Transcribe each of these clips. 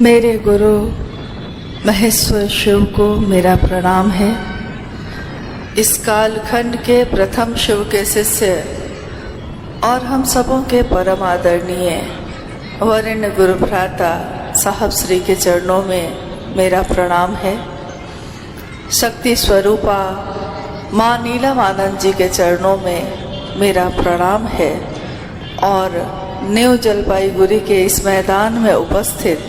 मेरे गुरु महेश्वर शिव को मेरा प्रणाम है। इस कालखंड के प्रथम शिव के शिष्य और हम सबों के परम आदरणीय वरेण्य गुरु भ्राता साहब श्री के चरणों में मेरा प्रणाम है। शक्ति स्वरूपा माँ नीलम आनंद जी के चरणों में मेरा प्रणाम है और न्यू जलपाईगुड़ी के इस मैदान में उपस्थित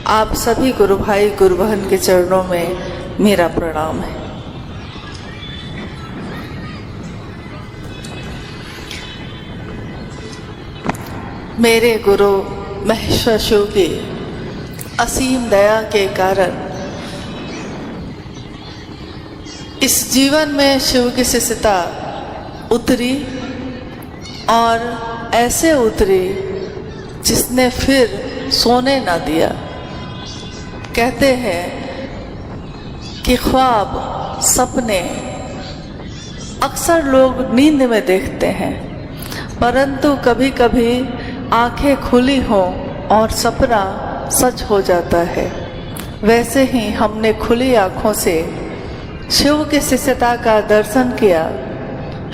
आप सभी गुरु भाई गुरु बहन के चरणों में मेरा प्रणाम है। मेरे गुरु महेश्वर शिव की असीम दया के कारण इस जीवन में शिव की शिष्यता उतरी और ऐसे उतरी जिसने फिर सोने ना दिया। कहते हैं कि ख्वाब सपने अक्सर लोग नींद में देखते हैं, परंतु कभी कभी आंखें खुली हों और सपना सच हो जाता है। वैसे ही हमने खुली आंखों से शिव की शिष्यता का दर्शन किया।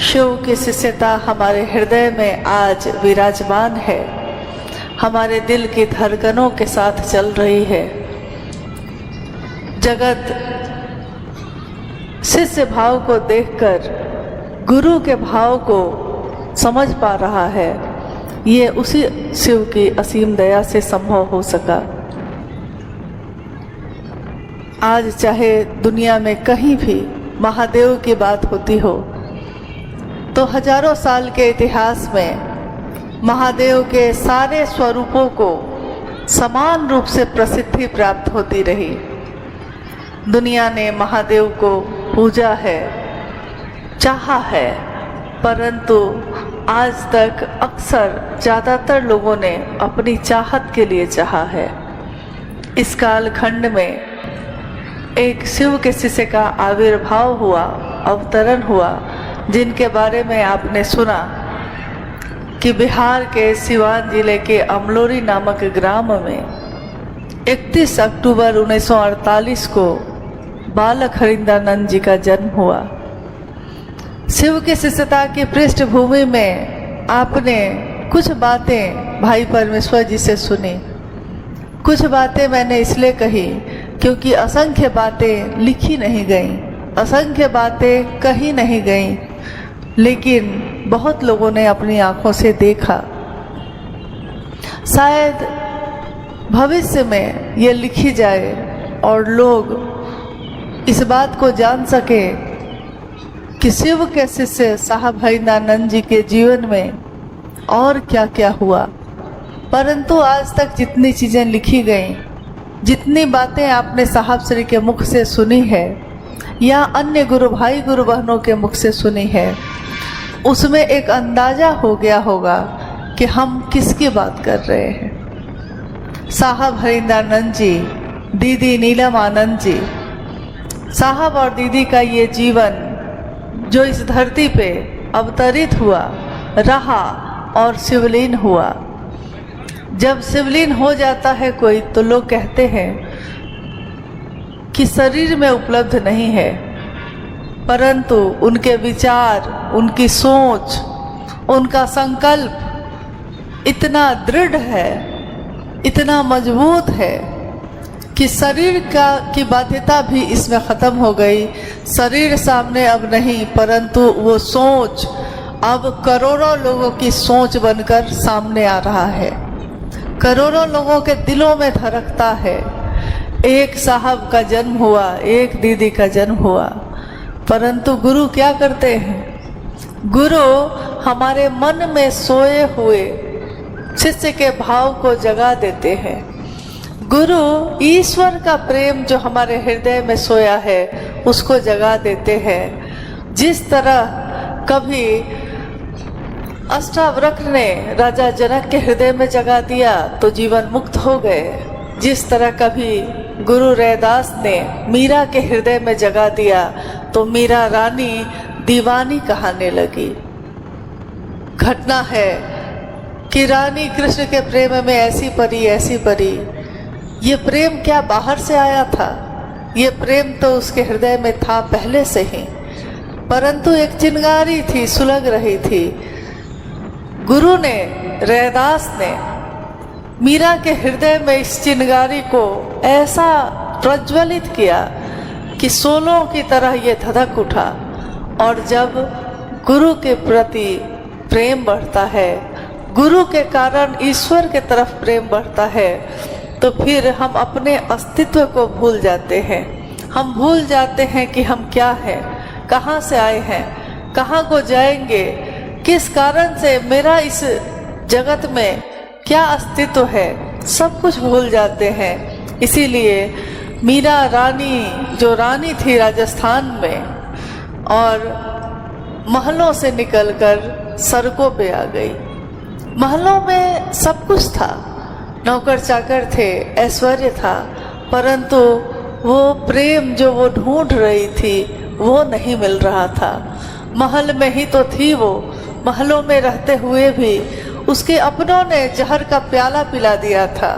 शिव की शिष्यता हमारे हृदय में आज विराजमान है, हमारे दिल की धड़कनों के साथ चल रही है। जगत शिष्य भाव को देखकर गुरु के भाव को समझ पा रहा है। ये उसी शिव की असीम दया से संभव हो सका। आज चाहे दुनिया में कहीं भी महादेव की बात होती हो तो हजारों साल के इतिहास में महादेव के सारे स्वरूपों को समान रूप से प्रसिद्धि प्राप्त होती रही। दुनिया ने महादेव को पूजा है, चाहा है, परंतु आज तक अक्सर ज़्यादातर लोगों ने अपनी चाहत के लिए चाहा है। इस कालखंड में एक शिव के शिष्य का आविर्भाव हुआ, अवतरण हुआ, जिनके बारे में आपने सुना कि बिहार के सिवान जिले के अमलोरी नामक ग्राम में 31 अक्टूबर 1948 को बालक हरिंद्रानंद जी का जन्म हुआ। शिव की शिष्यता की पृष्ठभूमि में आपने कुछ बातें भाई परमेश्वर जी से सुनी। कुछ बातें मैंने इसलिए कही क्योंकि असंख्य बातें लिखी नहीं गईं, असंख्य बातें कही नहीं गईं, लेकिन बहुत लोगों ने अपनी आंखों से देखा। शायद भविष्य में ये लिखी जाए और लोग इस बात को जान सके कि शिव के शिष्य साहब हरिंद्रानंद जी के जीवन में और क्या क्या हुआ। परंतु आज तक जितनी चीज़ें लिखी गईं, जितनी बातें आपने साहब श्री के मुख से सुनी है या अन्य गुरु भाई गुरु बहनों के मुख से सुनी है, उसमें एक अंदाज़ा हो गया होगा कि हम किसकी बात कर रहे हैं। साहब हरिंद्रानंद जी, दीदी नीलम आनंद जी, साहब और दीदी का ये जीवन जो इस धरती पे अवतरित हुआ, रहा और शिवलीन हुआ। जब शिवलीन हो जाता है कोई तो लोग कहते हैं कि शरीर में उपलब्ध नहीं है, परंतु उनके विचार, उनकी सोच, उनका संकल्प इतना दृढ़ है, इतना मजबूत है कि शरीर की बाध्यता भी इसमें ख़त्म हो गई। शरीर सामने अब नहीं, परंतु वो सोच अब करोड़ों लोगों की सोच बनकर सामने आ रहा है, करोड़ों लोगों के दिलों में धड़कता है। एक साहब का जन्म हुआ, एक दीदी का जन्म हुआ, परंतु गुरु क्या करते हैं? गुरु हमारे मन में सोए हुए शिष्य के भाव को जगा देते हैं। गुरु ईश्वर का प्रेम जो हमारे हृदय में सोया है उसको जगा देते हैं। जिस तरह कभी अष्टावक्र ने राजा जनक के हृदय में जगा दिया तो जीवन मुक्त हो गए, जिस तरह कभी गुरु रैदास ने मीरा के हृदय में जगा दिया तो मीरा रानी दीवानी कहने लगी। घटना है कि रानी कृष्ण के प्रेम में ऐसी परी ये प्रेम क्या बाहर से आया था, ये प्रेम तो उसके हृदय में था पहले से ही, परंतु एक चिंगारी थी, सुलग रही थी। गुरु ने, रैदास ने मीरा के हृदय में इस चिंगारी को ऐसा प्रज्वलित किया कि सोलों की तरह ये धधक उठा। और जब गुरु के प्रति प्रेम बढ़ता है, गुरु के कारण ईश्वर के तरफ प्रेम बढ़ता है, तो फिर हम अपने अस्तित्व को भूल जाते हैं। हम भूल जाते हैं कि हम क्या हैं, कहाँ से आए हैं, कहाँ को जाएंगे, किस कारण से मेरा इस जगत में क्या अस्तित्व है, सब कुछ भूल जाते हैं। इसीलिए मीरा रानी, जो रानी थी राजस्थान में, और महलों से निकलकर सड़कों पे आ गई। महलों में सब कुछ था, नौकर चाकर थे, ऐश्वर्य था, परंतु वो प्रेम जो वो ढूंढ रही थी वो नहीं मिल रहा था। महल में ही तो थी वो, महलों में रहते हुए भी उसके अपनों ने जहर का प्याला पिला दिया था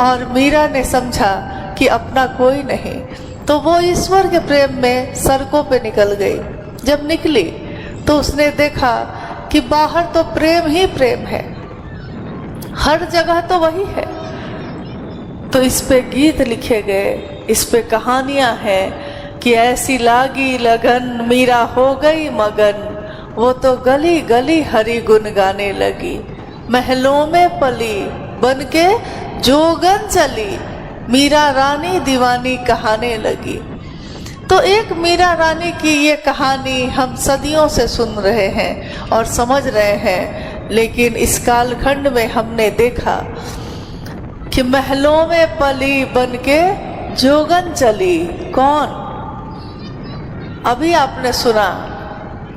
और मीरा ने समझा कि अपना कोई नहीं, तो वो ईश्वर के प्रेम में सड़कों पे निकल गई। जब निकली तो उसने देखा कि बाहर तो प्रेम ही प्रेम है, हर जगह तो वही है। तो इस पे गीत लिखे गए, इस पे कहानियां हैं कि ऐसी लागी लगन मीरा हो गई मगन, वो तो गली गली हरि गुन गाने लगी, महलों में पली बनके जोगन चली, मीरा रानी दीवानी कहाने लगी। तो एक मीरा रानी की ये कहानी हम सदियों से सुन रहे हैं और समझ रहे हैं, लेकिन इस कालखंड में हमने देखा कि महलों में पली बनके जोगन चली। कौन? अभी आपने सुना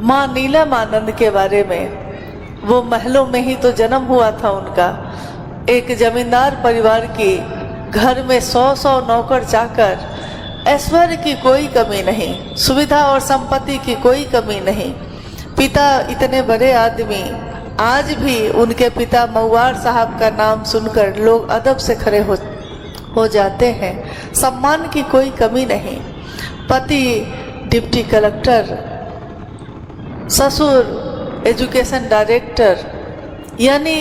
माँ नीलम आनंद के बारे में। वो महलों में ही तो जन्म हुआ था उनका। एक जमींदार परिवार की, घर में 100 नौकर चाकर, ऐश्वर्य की कोई कमी नहीं, सुविधा और संपत्ति की कोई कमी नहीं। पिता इतने बड़े आदमी, आज भी उनके पिता मऊआर साहब का नाम सुनकर लोग अदब से खड़े हो जाते हैं। सम्मान की कोई कमी नहीं। पति डिप्टी कलेक्टर, ससुर एजुकेशन डायरेक्टर, यानी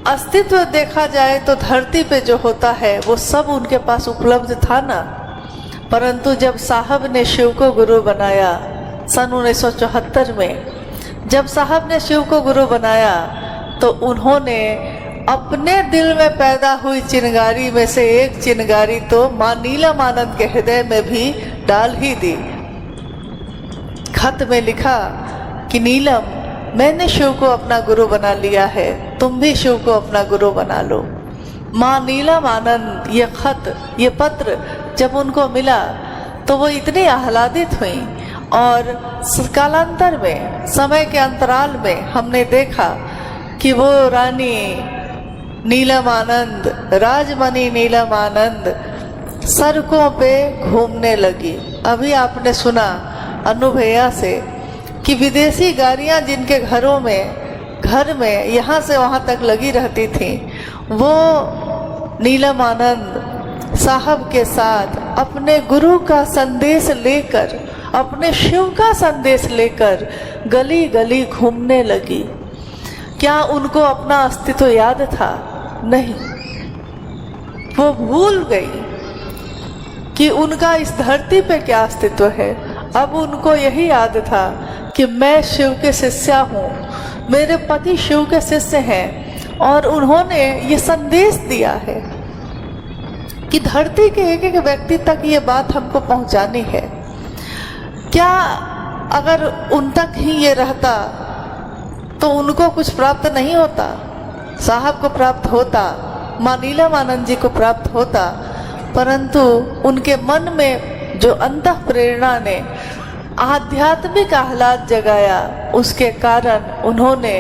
अस्तित्व देखा जाए तो धरती पे जो होता है वो सब उनके पास उपलब्ध था ना। परंतु जब साहब ने शिव को गुरु बनाया सन 1974 में, जब साहब ने शिव को गुरु बनाया तो उन्होंने अपने दिल में पैदा हुई चिंगारी में से एक चिंगारी तो माँ नीलम आनंद के हृदय में भी डाल ही दी। खत में लिखा कि नीलम, मैंने शिव को अपना गुरु बना लिया है, तुम भी शिव को अपना गुरु बना लो। माँ नीलम आनंद ये खत, ये पत्र जब उनको मिला तो वो इतनी आह्लादित हुई। और कालांतर में, समय के अंतराल में हमने देखा कि वो रानी नीलम आनंद, राजमणि नीलम आनंद सड़कों पे घूमने लगी। अभी आपने सुना अनु भैया से कि विदेशी गाड़ियां जिनके घर में यहाँ से वहाँ तक लगी रहती थी, वो नीलम आनंद साहब के साथ अपने गुरु का संदेश लेकर, अपने शिव का संदेश लेकर गली गली घूमने लगी। क्या उनको अपना अस्तित्व याद था? नहीं, वो भूल गई कि उनका इस धरती पे क्या अस्तित्व है। अब उनको यही याद था कि मैं शिव के शिष्या हूँ, मेरे पति शिव के शिष्य हैं, और उन्होंने ये संदेश दिया है कि धरती के एक एक व्यक्ति तक ये बात हमको पहुँचानी है। क्या अगर उन तक ही ये रहता तो उनको कुछ प्राप्त नहीं होता? साहब को प्राप्त होता, माँ नीलम आनंद जी को प्राप्त होता, परंतु उनके मन में जो अंतः प्रेरणा ने आध्यात्मिक आह्लाद जगाया, उसके कारण उन्होंने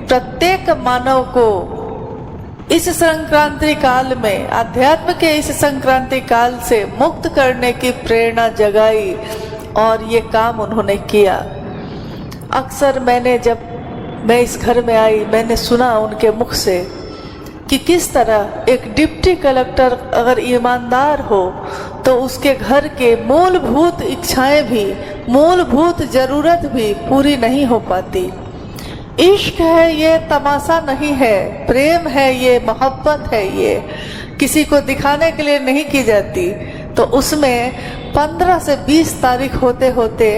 प्रत्येक मानव को इस संक्रांति काल में, अध्यात्म के इस संक्रांति काल से मुक्त करने की प्रेरणा जगाई और ये काम उन्होंने किया। अक्सर जब मैं इस घर में आई, मैंने सुना उनके मुख से कि किस तरह एक डिप्टी कलेक्टर अगर ईमानदार हो तो उसके घर के मूलभूत इच्छाएं भी, मूलभूत ज़रूरत भी पूरी नहीं हो पाती। इश्क है ये, तमाशा नहीं है, प्रेम है ये, मोहब्बत है ये, किसी को दिखाने के लिए नहीं की जाती। तो उसमें 15 से 20 तारीख होते होते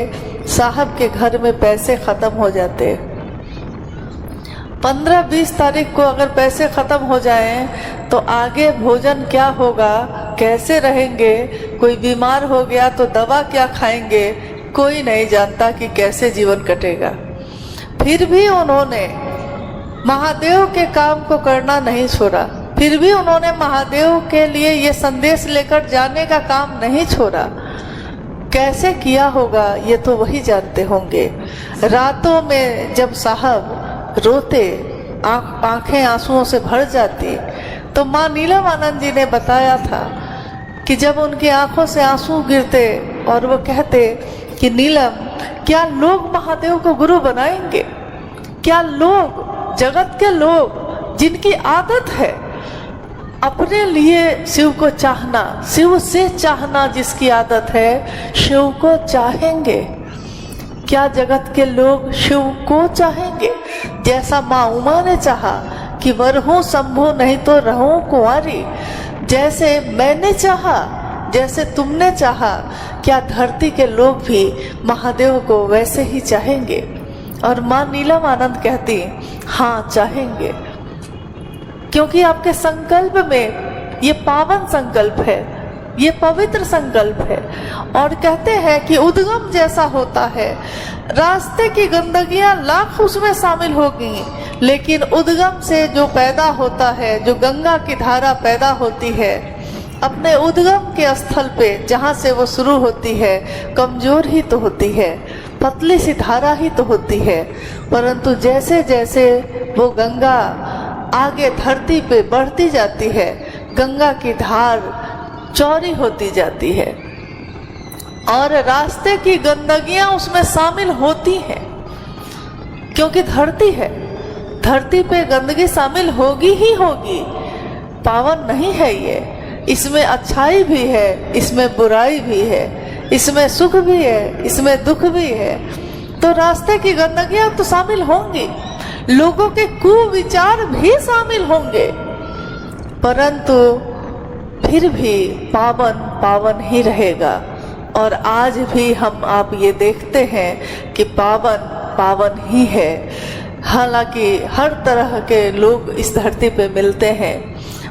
साहब के घर में पैसे ख़त्म हो जाते। 15-20 तारीख को अगर पैसे ख़त्म हो जाएं तो आगे भोजन क्या होगा, कैसे रहेंगे, कोई बीमार हो गया तो दवा क्या खाएंगे, कोई नहीं जानता कि कैसे जीवन कटेगा। फिर भी उन्होंने महादेव के काम को करना नहीं छोड़ा, फिर भी उन्होंने महादेव के लिए ये संदेश लेकर जाने का काम नहीं छोड़ा। कैसे किया होगा ये तो वही जानते होंगे। रातों में जब साहब रोते, आंखें आंसुओं से भर जाती, तो माँ नीलम आनंद जी ने बताया था कि जब उनकी आंखों से आंसू गिरते और वो कहते कि नीलम, क्या लोग महादेव को गुरु बनाएंगे? क्या लोग, जगत के लोग जिनकी आदत है अपने लिए शिव को चाहना, शिव से चाहना जिसकी आदत है, शिव को चाहेंगे? क्या जगत के लोग शिव को चाहेंगे? जैसा माँ उमा ने चाहा कि वरहूं शंभु नहीं तो रहूं कुंवारी, जैसे मैंने चाहा, जैसे तुमने चाहा, क्या धरती के लोग भी महादेव को वैसे ही चाहेंगे? और माँ नीलम आनंद कहती, हाँ चाहेंगे, क्योंकि आपके संकल्प में ये पावन संकल्प है, ये पवित्र संकल्प है। और कहते हैं कि उद्गम जैसा होता है, रास्ते की गंदगियां लाख उसमें शामिल होगी, लेकिन उद्गम से जो पैदा होता है, जो गंगा की धारा पैदा होती है, अपने उद्गम के स्थल पे जहाँ से वो शुरू होती है, कमजोर ही तो होती है, पतली सी धारा ही तो होती है, परंतु जैसे जैसे वो गंगा आगे धरती पे बढ़ती जाती है, गंगा की धार चौड़ी होती जाती है और रास्ते की गंदगियां उसमें शामिल होती हैं, क्योंकि धरती है, धरती पे गंदगी शामिल होगी ही होगी। पावन नहीं है ये, इसमें अच्छाई भी है, इसमें बुराई भी है, इसमें सुख भी है, इसमें दुख भी है। तो रास्ते की गंदगियां तो शामिल होंगी, लोगों के कुविचार भी शामिल होंगे, परंतु फिर भी पावन पावन ही रहेगा। और आज भी हम आप ये देखते हैं कि पावन पावन ही है। हालांकि हर तरह के लोग इस धरती पे मिलते हैं,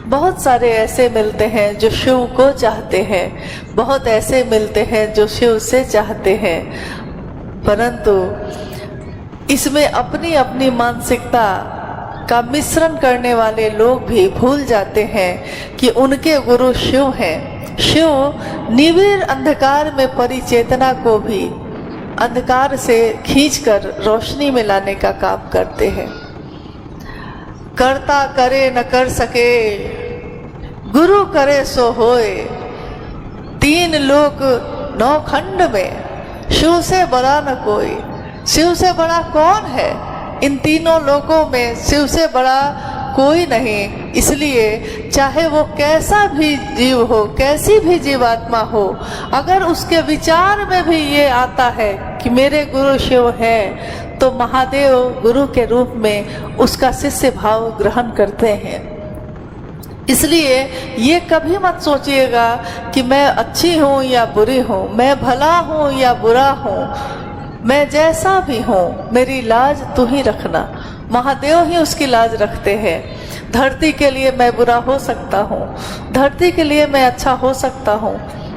बहुत सारे ऐसे मिलते हैं जो शिव को चाहते हैं, बहुत ऐसे मिलते हैं जो शिव से चाहते हैं, परंतु इसमें अपनी अपनी मानसिकता का मिश्रण करने वाले लोग भी भूल जाते हैं कि उनके गुरु शिव हैं। शिव निविड़ अंधकार में परी चेतना को भी अंधकार से खींचकर रोशनी में लाने का काम करते हैं। करता करे न कर सके, गुरु करे सो होए, 3 लोक 9 खंड में, शिव से बड़ा न कोई। शिव से बड़ा कौन है? इन तीनों लोकों में शिव से बड़ा कोई नहीं। इसलिए चाहे वो कैसा भी जीव हो, कैसी भी जीवात्मा हो, अगर उसके विचार में भी ये आता है कि मेरे गुरु शिव हैं, तो महादेव गुरु के रूप में उसका शिष्य भाव ग्रहण करते हैं। इसलिए ये कभी मत सोचिएगा कि मैं अच्छी हूँ या बुरी हूँ, मैं भला हूँ या बुरा हूँ, मैं जैसा भी हूँ मेरी लाज तू ही रखना। महादेव ही उसकी लाज रखते हैं। धरती के लिए मैं बुरा हो सकता हूँ, धरती के लिए मैं अच्छा हो सकता हूँ,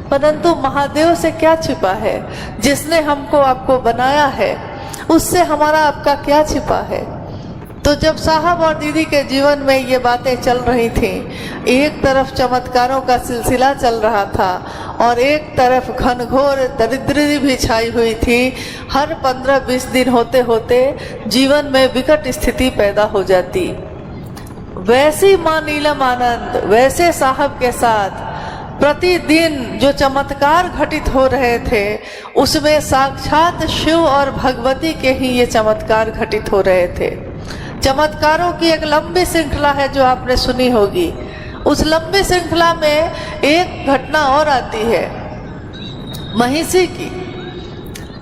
परंतु महादेव से क्या छिपा है? जिसने हमको आपको बनाया है उससे हमारा आपका क्या छिपा है? तो जब साहब और दीदी के जीवन में ये बातें चल रही थी, एक तरफ चमत्कारों का सिलसिला चल रहा था और एक तरफ घनघोर दरिद्री भी छाई हुई थी। हर 15-20 दिन होते होते जीवन में विकट स्थिति पैदा हो जाती। वैसी माँ नीलम आनंद वैसे साहब के साथ प्रतिदिन जो चमत्कार घटित हो रहे थे, उसमें साक्षात शिव और भगवती के ही ये चमत्कार घटित हो रहे थे। चमत्कारों की एक लंबी श्रृंखला है जो आपने सुनी होगी। उस लंबी श्रृंखला में एक घटना और आती है महिषी की।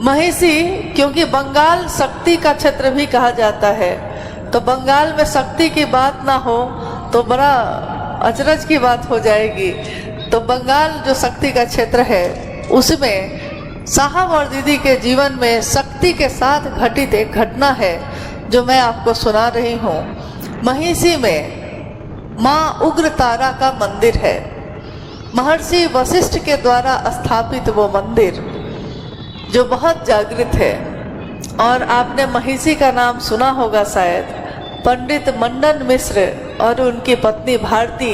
महिषी क्योंकि बंगाल शक्ति का क्षेत्र भी कहा जाता है, तो बंगाल में शक्ति की बात ना हो तो बड़ा अचरज की बात हो जाएगी। तो बंगाल जो शक्ति का क्षेत्र है उसमें साहब और दीदी के जीवन में शक्ति के साथ घटित एक घटना है जो मैं आपको सुना रही हूँ। महिषी में माँ उग्रतारा का मंदिर है, महर्षि वशिष्ठ के द्वारा स्थापित वो मंदिर जो बहुत जागृत है। और आपने महिषी का नाम सुना होगा शायद, पंडित मंडन मिश्र और उनकी पत्नी भारती,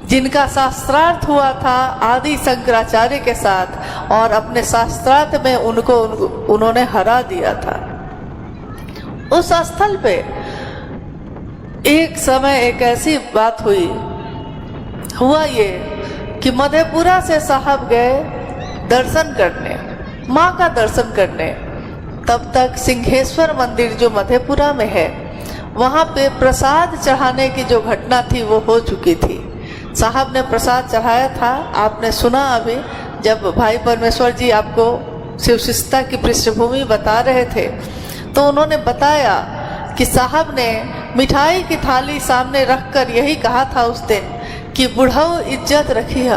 जिनका शास्त्रार्थ हुआ था आदि शंकराचार्य के साथ, और अपने शास्त्रार्थ में उन्होंने हरा दिया था। उस स्थल पे एक समय एक ऐसी बात हुआ ये कि मधेपुरा से साहब गए दर्शन करने, माँ का दर्शन करने। तब तक सिंहेश्वर मंदिर जो मधेपुरा में है वहाँ पे प्रसाद चढ़ाने की जो घटना थी वो हो चुकी थी। साहब ने प्रसाद चढ़ाया था, आपने सुना अभी जब भाई परमेश्वर जी आपको शिवशिष्टता की पृष्ठभूमि बता रहे थे, तो उन्होंने बताया कि साहब ने मिठाई की थाली सामने रखकर यही कहा था उस दिन कि बुढ़ाओ इज्जत रखिए।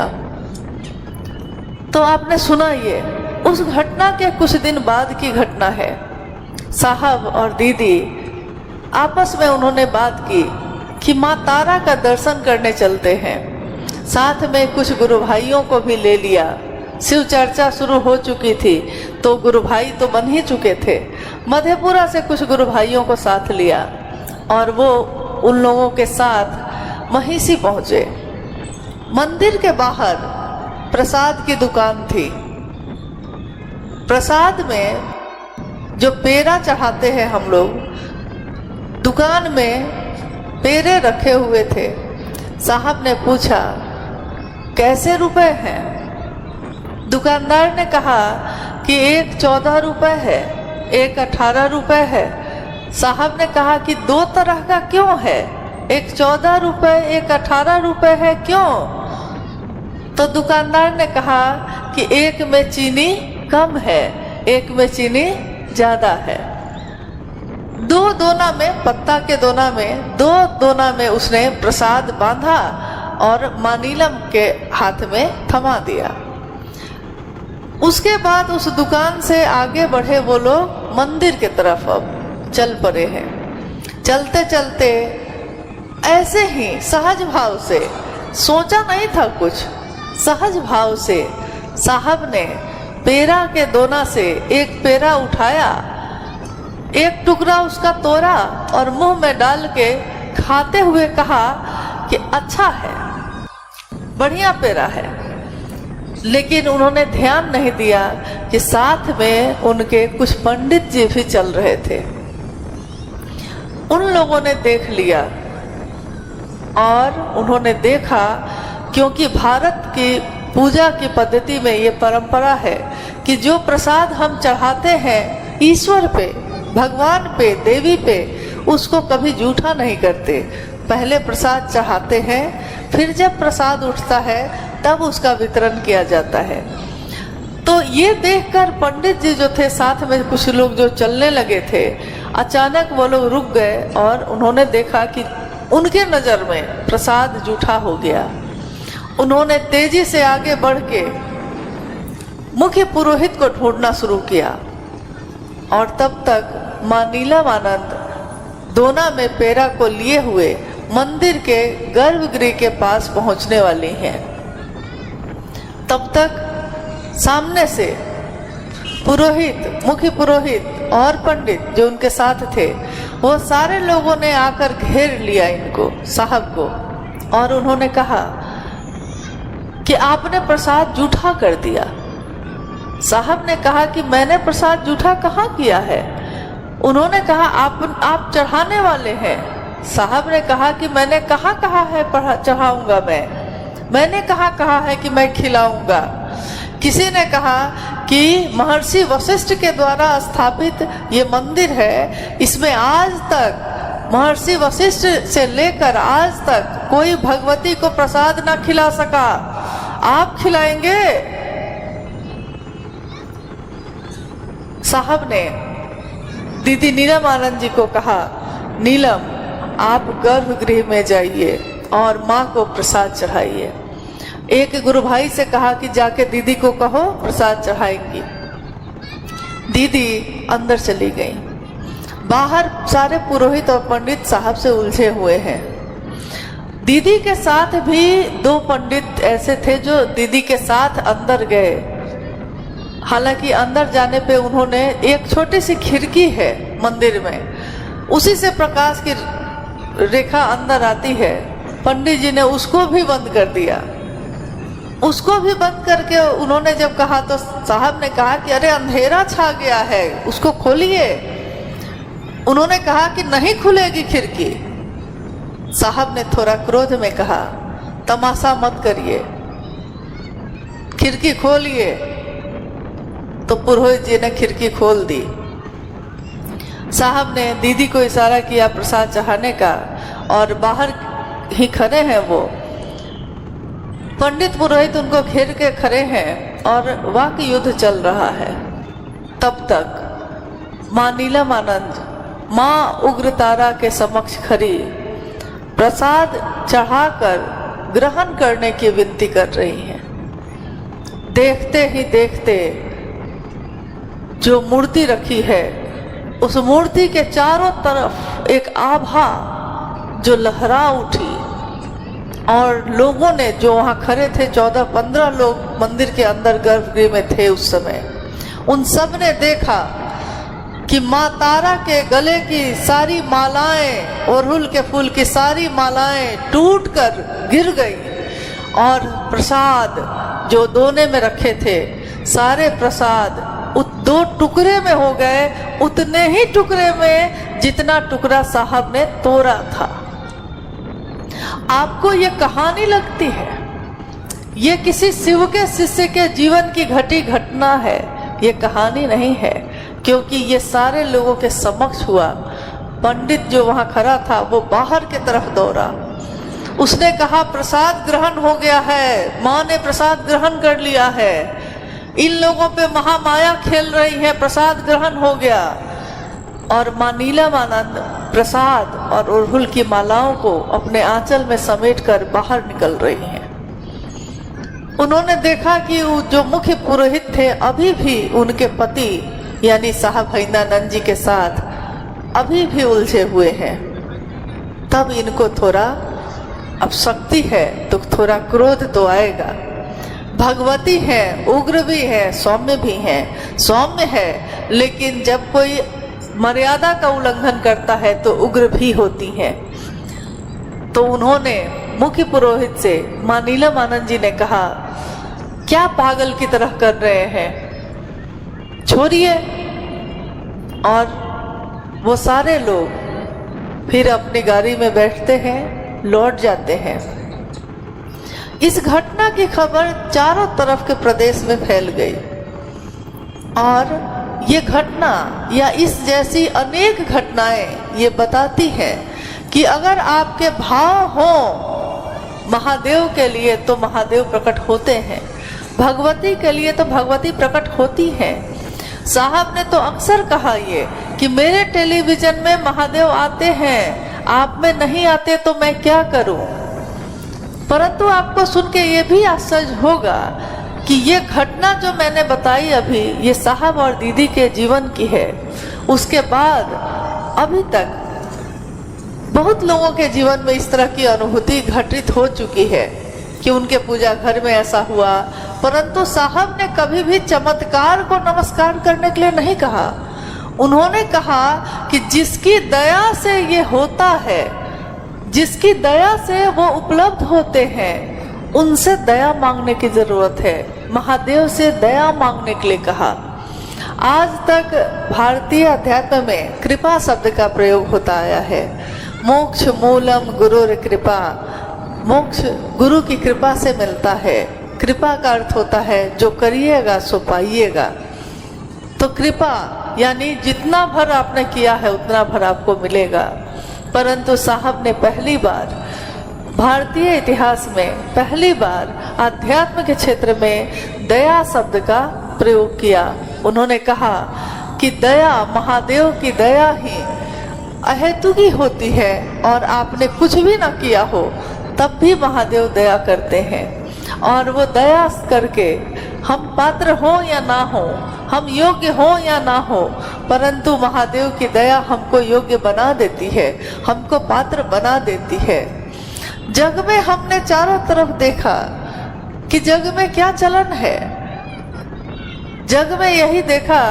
तो आपने सुना, ये उस घटना के कुछ दिन बाद की घटना है। साहब और दीदी आपस में उन्होंने बात की कि माँ तारा का दर्शन करने चलते हैं। साथ में कुछ गुरु भाइयों को भी ले लिया। शिव चर्चा शुरू हो चुकी थी तो गुरु भाई तो बन ही चुके थे। मधेपुरा से कुछ गुरु भाइयों को साथ लिया और वो उन लोगों के साथ महिषी पहुँचे। मंदिर के बाहर प्रसाद की दुकान थी। प्रसाद में जो पेड़ा चढ़ाते हैं हम लोग, दुकान में पेड़े रखे हुए थे। साहब ने पूछा कैसे रुपए हैं? दुकानदार ने कहा कि एक 14 रुपए है, एक 18 रुपए है। साहब ने कहा कि दो तरह का क्यों है, एक 14 रुपए एक 18 रुपए है क्यों? तो दुकानदार ने कहा कि एक में चीनी कम है, एक में चीनी ज्यादा है। दो दोना में, पत्ता के दोना में, दो दोना में उसने प्रसाद बांधा और मानीलम के हाथ में थमा दिया। उसके बाद उस दुकान से आगे बढ़े वो लोग मंदिर के तरफ अब चल पड़े हैं। चलते चलते ऐसे ही सहज भाव से, सोचा नहीं था कुछ, सहज भाव से साहब ने पेड़ा के दोना से एक पेड़ा उठाया, एक टुकड़ा उसका तोड़ा और मुंह में डाल के खाते हुए कहा कि अच्छा है, बढ़िया पेड़ा है। लेकिन उन्होंने ध्यान नहीं दिया कि साथ में उनके कुछ पंडित जी भी चल रहे थे। उन लोगों ने देख लिया और उन्होंने देखा, क्योंकि भारत की पूजा की पद्धति में ये परंपरा है कि जो प्रसाद हम चढ़ाते हैं ईश्वर पे, भगवान पे, देवी पे, उसको कभी जूठा नहीं करते। पहले प्रसाद चढ़ाते हैं, फिर जब प्रसाद उठता है तब उसका वितरण किया जाता है। तो ये देखकर पंडित जी जो थे, साथ में कुछ लोग जो चलने लगे थे, अचानक वो लोग रुक गए और उन्होंने देखा कि उनके नज़र में प्रसाद जूठा हो गया। उन्होंने तेजी से आगे बढ़ के मुख्य पुरोहित को ढूंढना शुरू किया और तब तक माँ नीलमानंद दोना में पेड़ा को लिए हुए मंदिर के गर्भगृह के पास पहुंचने वाली हैं। तब तक सामने से पुरोहित, मुख्य पुरोहित और पंडित जो उनके साथ थे, वो सारे लोगों ने आकर घेर लिया इनको, साहब को, और उन्होंने कहा कि आपने प्रसाद जूठा कर दिया। साहब ने कहा कि मैंने प्रसाद जूठा कहाँ किया है? उन्होंने कहा आप चढ़ाने वाले हैं। साहब ने कहा कि मैंने कहाँ कहा है चढ़ाऊंगा मैंने कहा है कि मैं खिलाऊंगा। किसी ने कहा कि महर्षि वशिष्ठ के द्वारा स्थापित ये मंदिर है, इसमें आज तक महर्षि वशिष्ठ से लेकर आज तक कोई भगवती को प्रसाद ना खिला सका, आप खिलाएंगे? साहब ने दीदी नीलम आनंद जी को कहा, नीलम आप गर्भगृह में जाइए और माँ को प्रसाद चढ़ाइए। एक गुरु भाई से कहा कि जाके दीदी को कहो प्रसाद चढ़ाएंगी। दीदी अंदर चली गई। बाहर सारे पुरोहित और पंडित साहब से उलझे हुए हैं। दीदी के साथ भी 2 पंडित ऐसे थे जो दीदी के साथ अंदर गए। हालांकि अंदर जाने पे उन्होंने, एक छोटी सी खिड़की है मंदिर में, उसी से प्रकाश की रेखा अंदर आती है। पंडित जी ने उसको भी बंद कर दिया। उसको भी बंद करके उन्होंने जब कहा तो साहब ने कहा कि अरे अंधेरा छा गया है, उसको खोलिए। उन्होंने कहा कि नहीं खुलेगी खिड़की। साहब ने थोड़ा क्रोध में कहा, तमाशा मत करिए, खिड़की खोलिए। तो पुरोहित जी ने खिड़की खोल दी। साहब ने दीदी को इशारा किया प्रसाद चढ़ाने का, और बाहर ही खड़े हैं वो पंडित पुरोहित, उनको घेर के खड़े हैं और वाक युद्ध चल रहा है। तब तक माँ नीलम आनंद, माँ उग्रतारा के समक्ष खड़ी प्रसाद चढ़ाकर ग्रहण करने की विनती कर रही हैं। देखते ही देखते जो मूर्ति रखी है, उस मूर्ति के चारों तरफ एक आभा जो लहरा उठी, और लोगों ने जो वहाँ खड़े थे, 14-15 लोग मंदिर के अंदर गर्भगृह में थे उस समय, उन सब ने देखा कि माँ तारा के गले की सारी मालाएं, अड़हुल के फूल की सारी मालाएं टूटकर गिर गई, और प्रसाद जो दोने में रखे थे, सारे प्रसाद 2 टुकड़े में हो गए, उतने ही टुकड़े में जितना टुकड़ा साहब ने तोड़ा था। आपको ये कहानी लगती है? ये किसी शिव के शिष्य के जीवन की घटी घटना है, ये कहानी नहीं है, क्योंकि ये सारे लोगों के समक्ष हुआ। पंडित जो वहाँ खड़ा था वो बाहर की तरफ दौड़ा, उसने कहा प्रसाद ग्रहण हो गया है, माँ ने प्रसाद ग्रहण कर लिया है, इन लोगों पे महामाया खेल रही है, प्रसाद ग्रहण हो गया। और माँ नीलम आनंद प्रसाद और अड़हुल की मालाओं को अपने आंचल में समेटकर बाहर निकल रही हैं। उन्होंने देखा कि जो मुख्य पुरोहित थे अभी भी उनके पति यानी साहब भैनानंद जी के साथ अभी भी उलझे हुए हैं। तब इनको थोड़ा, अब शक्ति है तो थोड़ा क्रोध तो आएगा। भगवती है, उग्र भी है, सौम्य भी है। सौम्य है, लेकिन जब कोई मर्यादा का उल्लंघन करता है तो उग्र भी होती हैं। तो उन्होंने मुख्य पुरोहित से, माँ नीलम आनंद जी ने कहा, क्या पागल की तरह कर रहे हैं, छोड़िए। और वो सारे लोग फिर अपनी गाड़ी में बैठते हैं, लौट जाते हैं। इस घटना की खबर चारों तरफ के प्रदेश में फैल गई, और ये घटना या इस जैसी अनेक घटनाएं ये बताती हैं कि अगर आपके भाव हो महादेव के लिए तो महादेव प्रकट होते हैं, भगवती के लिए तो भगवती प्रकट होती हैं। साहब ने तो अक्सर कहा ये कि मेरे टेलीविजन में महादेव आते हैं, आप में नहीं आते तो मैं क्या करूं। परंतु आपको सुन के ये भी आश्चर्य होगा कि ये घटना जो मैंने बताई अभी, ये साहब और दीदी के जीवन की है। उसके बाद अभी तक बहुत लोगों के जीवन में इस तरह की अनुभूति घटित हो चुकी है कि उनके पूजा घर में ऐसा हुआ, परंतु साहब ने कभी भी चमत्कार को नमस्कार करने के लिए नहीं कहा। उन्होंने कहा कि जिसकी दया से ये होता है, जिसकी दया से वो उपलब्ध होते हैं, उनसे दया मांगने की जरूरत है। महादेव से दया मांगने के लिए कहा। आज तक भारतीय अध्यात्म में कृपा शब्द का प्रयोग होता आया है। मोक्ष मूलम गुरुर कृपा, मोक्ष गुरु की कृपा से मिलता है। कृपा का अर्थ होता है जो करिएगा सो पाइएगा। तो कृपा यानी जितना भर आपने किया है उतना भर आपको मिलेगा। परंतु साहब ने पहली बार भारतीय इतिहास में पहली बार आध्यात्म के क्षेत्र में दया शब्द का प्रयोग किया। उन्होंने कहा कि दया, महादेव की दया ही अहेतुकी होती है, और आपने कुछ भी ना किया हो तब भी महादेव दया करते हैं। और वो दया करके हम पात्र हो या ना हो, हम योग्य हो या ना हो, परंतु महादेव की दया हमको योग्य बना देती है, हमको पात्र बना देती है। जग में हमने चारों तरफ देखा कि जग में क्या चलन है। जग में यही देखा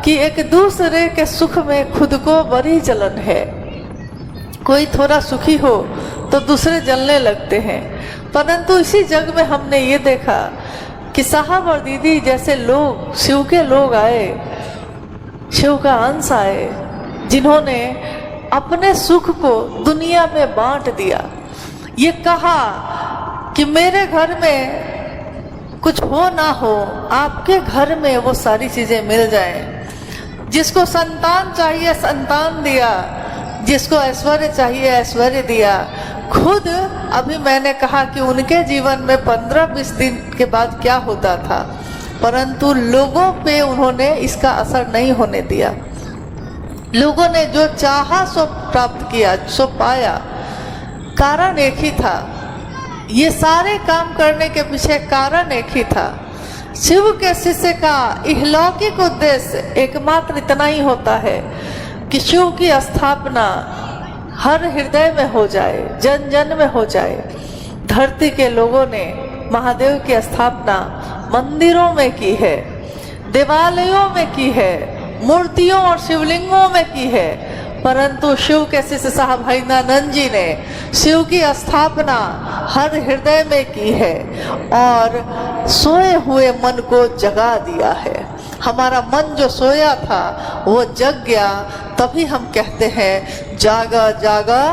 कि एक दूसरे के सुख में खुद को बड़ी जलन है। कोई थोड़ा सुखी हो तो दूसरे जलने लगते हैं। परंतु इसी जग में हमने ये देखा कि साहब और दीदी जैसे लोग, शिव के लोग आए, शिव का अंश आए, जिन्होंने अपने सुख को दुनिया में बांट दिया। ये कहा कि मेरे घर में कुछ हो ना हो, आपके घर में वो सारी चीजें मिल जाएं। जिसको संतान चाहिए संतान दिया, जिसको ऐश्वर्य चाहिए ऐश्वर्य दिया। खुद अभी मैंने कहा कि उनके जीवन में 15-20 दिन के बाद क्या होता था, परंतु लोगों पे उन्होंने इसका असर नहीं होने दिया। लोगों ने जो चाहा सो प्राप्त किया, सो पाया। कारण एक ही था, ये सारे काम करने के पीछे कारण एक ही था। शिव के शिष्य का इहलौकिक उद्देश्य एकमात्र इतना ही होता है कि शिव की स्थापना हर हृदय में हो जाए, जन जन में हो जाए। धरती के लोगों ने महादेव की स्थापना मंदिरों में की है, देवालयों में की है, मूर्तियों और शिवलिंगों में की है, परंतु शिव के शिष्य साहब भैरवानंद जी ने शिव की स्थापना हर हृदय में की है और सोए हुए मन को जगा दिया है। हमारा मन जो सोया था वो जग गया, तभी हम कहते हैं जागा जागा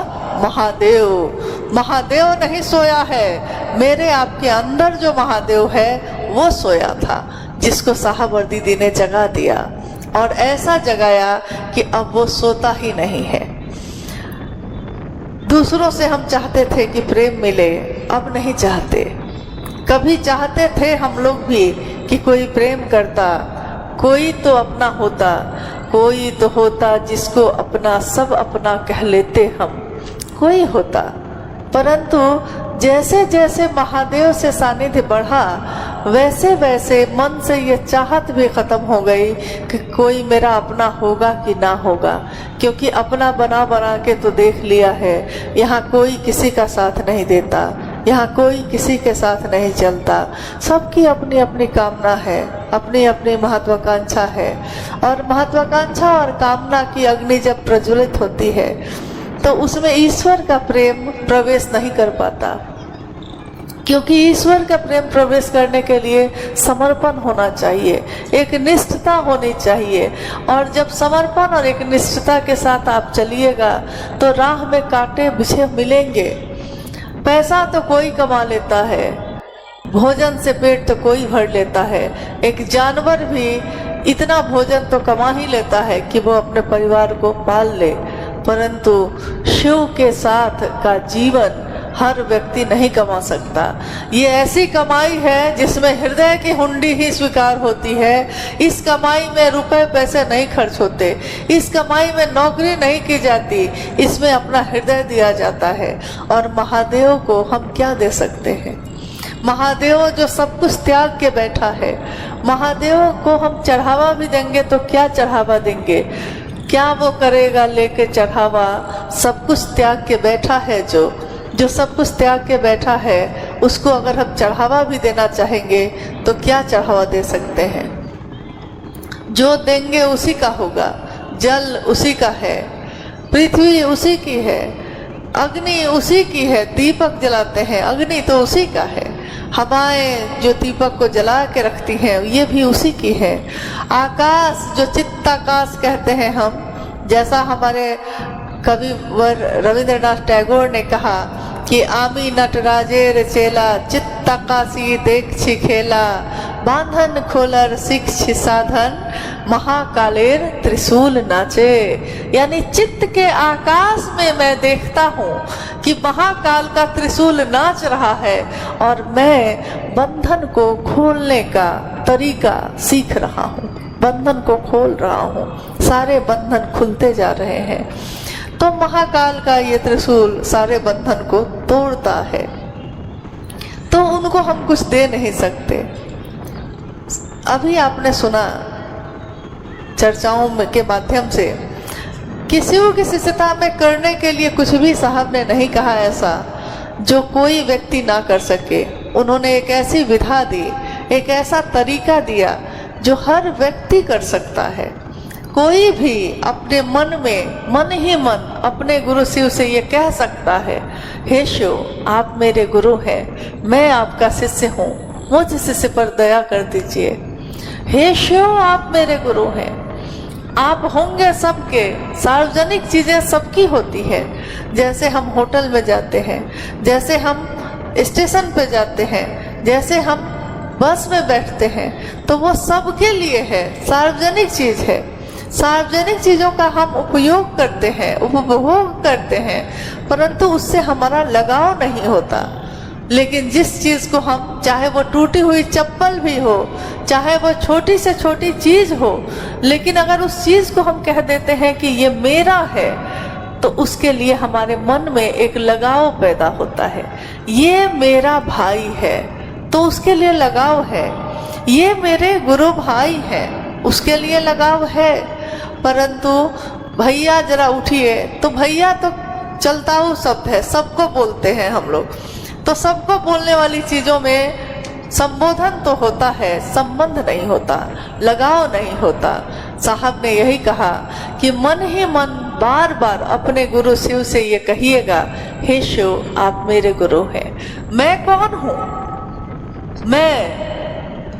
महादेव। महादेव नहीं सोया है, मेरे आपके अंदर जो महादेव है वो सोया था, जिसको साहब और दीदी ने जगा दिया और ऐसा जगाया कि अब वो सोता ही नहीं है। दूसरों से हम चाहते थे कि प्रेम मिले, अब नहीं चाहते। कभी चाहते थे हम लोग भी कि कोई प्रेम करता, कोई तो अपना होता, कोई तो होता जिसको अपना सब अपना कह लेते हम, कोई होता। परंतु जैसे जैसे महादेव से सानिध्य बढ़ा, वैसे वैसे मन से ये चाहत भी खत्म हो गई कि कोई मेरा अपना होगा कि ना होगा, क्योंकि अपना बना बना के तो देख लिया है। यहाँ कोई किसी का साथ नहीं देता, यहाँ कोई किसी के साथ नहीं चलता। सबकी अपनी अपनी कामना है, अपनी अपनी महत्वाकांक्षा है, और महत्वाकांक्षा और कामना की अग्नि जब प्रज्वलित होती है तो उसमें ईश्वर का प्रेम प्रवेश नहीं कर पाता, क्योंकि ईश्वर का प्रेम प्रवेश करने के लिए समर्पण होना चाहिए, एक निष्ठता होनी चाहिए। और जब समर्पण और एक निष्ठता के साथ आप चलिएगा तो राह में कांटे बिछे मिलेंगे। पैसा तो कोई कमा लेता है, भोजन से पेट तो कोई भर लेता है, एक जानवर भी इतना भोजन तो कमा ही लेता है कि वो अपने परिवार को पाल ले, परंतु शिव के साथ का जीवन हर व्यक्ति नहीं कमा सकता। ये ऐसी कमाई है जिसमें हृदय की हुंडी ही स्वीकार होती है। इस कमाई में रुपए पैसे नहीं खर्च होते, इस कमाई में नौकरी नहीं की जाती, इसमें अपना हृदय दिया जाता है। और महादेव को हम क्या दे सकते हैं? महादेव जो सब कुछ त्याग के बैठा है, महादेव को हम चढ़ावा भी देंगे तो क्या चढ़ावा देंगे? क्या वो करेगा लेके चढ़ावा? सब कुछ त्याग के बैठा है, जो सब कुछ त्याग के बैठा है, उसको अगर हम चढ़ावा भी देना चाहेंगे तो क्या चढ़ावा दे सकते हैं? जो देंगे उसी का होगा। जल उसी का है, पृथ्वी उसी की है, अग्नि उसी की है, दीपक जलाते हैं, अग्नि तो उसी का है। हवाएं जो दीपक को जला के रखती हैं ये भी उसी की है। आकाश जो चित्ताकाश कहते हैं हम, जैसा हमारे कविवर रविंद्रनाथ टैगोर ने कहा कि आमी नटराजेर चेला चित्ताकाशी देख छी खेला, बांधन खोलर शिक्ष साधन महाकालेर त्रिशूल नाचे। यानी चित्त के आकाश में मैं देखता हूँ कि महाकाल का त्रिशूल नाच रहा है और मैं बंधन को खोलने का तरीका सीख रहा हूँ, बंधन को खोल रहा हूँ। सारे बंधन खुलते जा रहे हैं। तो महाकाल का ये त्रिशूल सारे बंधन को तोड़ता है, तो उनको हम कुछ दे नहीं सकते। अभी आपने सुना चर्चाओं के माध्यम से कि शिव की शिष्यता में करने के लिए कुछ भी साहब ने नहीं कहा ऐसा जो कोई व्यक्ति ना कर सके। उन्होंने एक ऐसी विधा दी, एक ऐसा तरीका दिया जो हर व्यक्ति कर सकता है। कोई भी अपने मन में मन ही मन अपने गुरु शिव से ये कह सकता है, हे शिव आप मेरे गुरु हैं, मैं आपका शिष्य हूँ, मुझ शिष्य पर दया कर दीजिए। हे शिव आप मेरे गुरु हैं, आप होंगे सबके। सार्वजनिक चीज़ें सबकी होती है, जैसे हम होटल में जाते हैं, जैसे हम स्टेशन पे जाते हैं, जैसे हम बस में बैठते हैं, तो वो सबके लिए है, सार्वजनिक चीज़ है। सार्वजनिक चीज़ों का हम उपयोग करते हैं, उपभोग करते हैं, परंतु उससे हमारा लगाव नहीं होता। लेकिन जिस चीज़ को हम, चाहे वो टूटी हुई चप्पल भी हो, चाहे वो छोटी से छोटी चीज़ हो, लेकिन अगर उस चीज़ को हम कह देते हैं कि ये मेरा है, तो उसके लिए हमारे मन में एक लगाव पैदा होता है। ये मेरा भाई है तो उसके लिए लगाव है, ये मेरे गुरु भाई हैं उसके लिए लगाव है। परंतु भैया जरा उठिए, तो भैया तो चलता हुआ शब्द है, सबको बोलते हैं हम लोग, तो सबको बोलने वाली चीज़ों में संबोधन तो होता है, संबंध नहीं होता, लगाव नहीं होता। साहब ने यही कहा कि मन ही मन बार बार अपने गुरु शिव से ये कहिएगा, हे शिव आप मेरे गुरु हैं। मैं कौन हूँ? मैं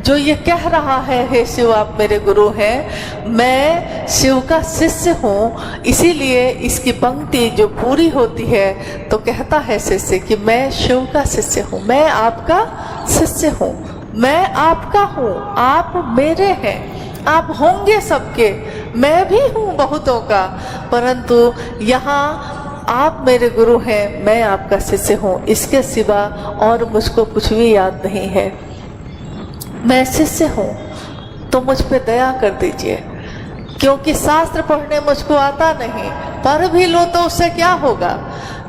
जो ये कह रहा है हे शिव आप मेरे गुरु हैं, मैं शिव का शिष्य हूँ। इसीलिए इसकी पंक्ति जो पूरी होती है तो कहता है शिष्य कि मैं शिव का शिष्य हूँ, मैं आपका शिष्य हूँ, मैं आपका हूँ, आप मेरे हैं। आप होंगे सबके, मैं भी हूँ बहुतों का, परंतु यहाँ आप मेरे गुरु हैं, मैं आपका शिष्य हूँ। इसके सिवा और मुझको कुछ भी याद नहीं है। मैं शिष्य हूँ तो मुझ पे दया कर दीजिए, क्योंकि शास्त्र पढ़ने मुझको आता नहीं। पढ़ भी लो तो उससे क्या होगा?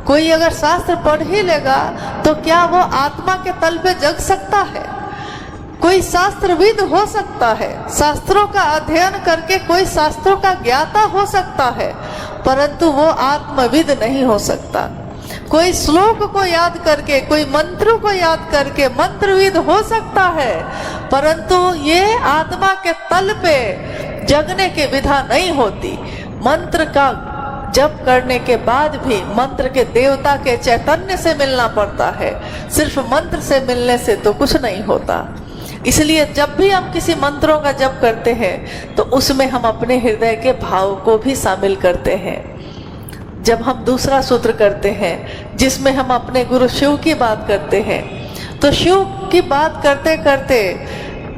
कोई अगर शास्त्र पढ़ ही लेगा तो क्या वो आत्मा के तल पे जग सकता है? कोई शास्त्रविद हो सकता है, शास्त्रों का अध्ययन करके कोई शास्त्रों का ज्ञाता हो सकता है, परंतु वो आत्मविद नहीं हो सकता। कोई श्लोक को याद करके, कोई मंत्रों को याद करके मंत्रविद हो सकता है, परंतु ये आत्मा के तल पे जगने की विधा नहीं होती। मंत्र का जप करने के बाद भी मंत्र के देवता के चैतन्य से मिलना पड़ता है, सिर्फ मंत्र से मिलने से तो कुछ नहीं होता। इसलिए जब भी हम किसी मंत्रों का जप करते हैं तो उसमें हम अपने हृदय के भाव को भी शामिल करते हैं। जब हम दूसरा सूत्र करते हैं जिसमें हम अपने गुरु शिव की बात करते हैं, तो शिव की बात करते करते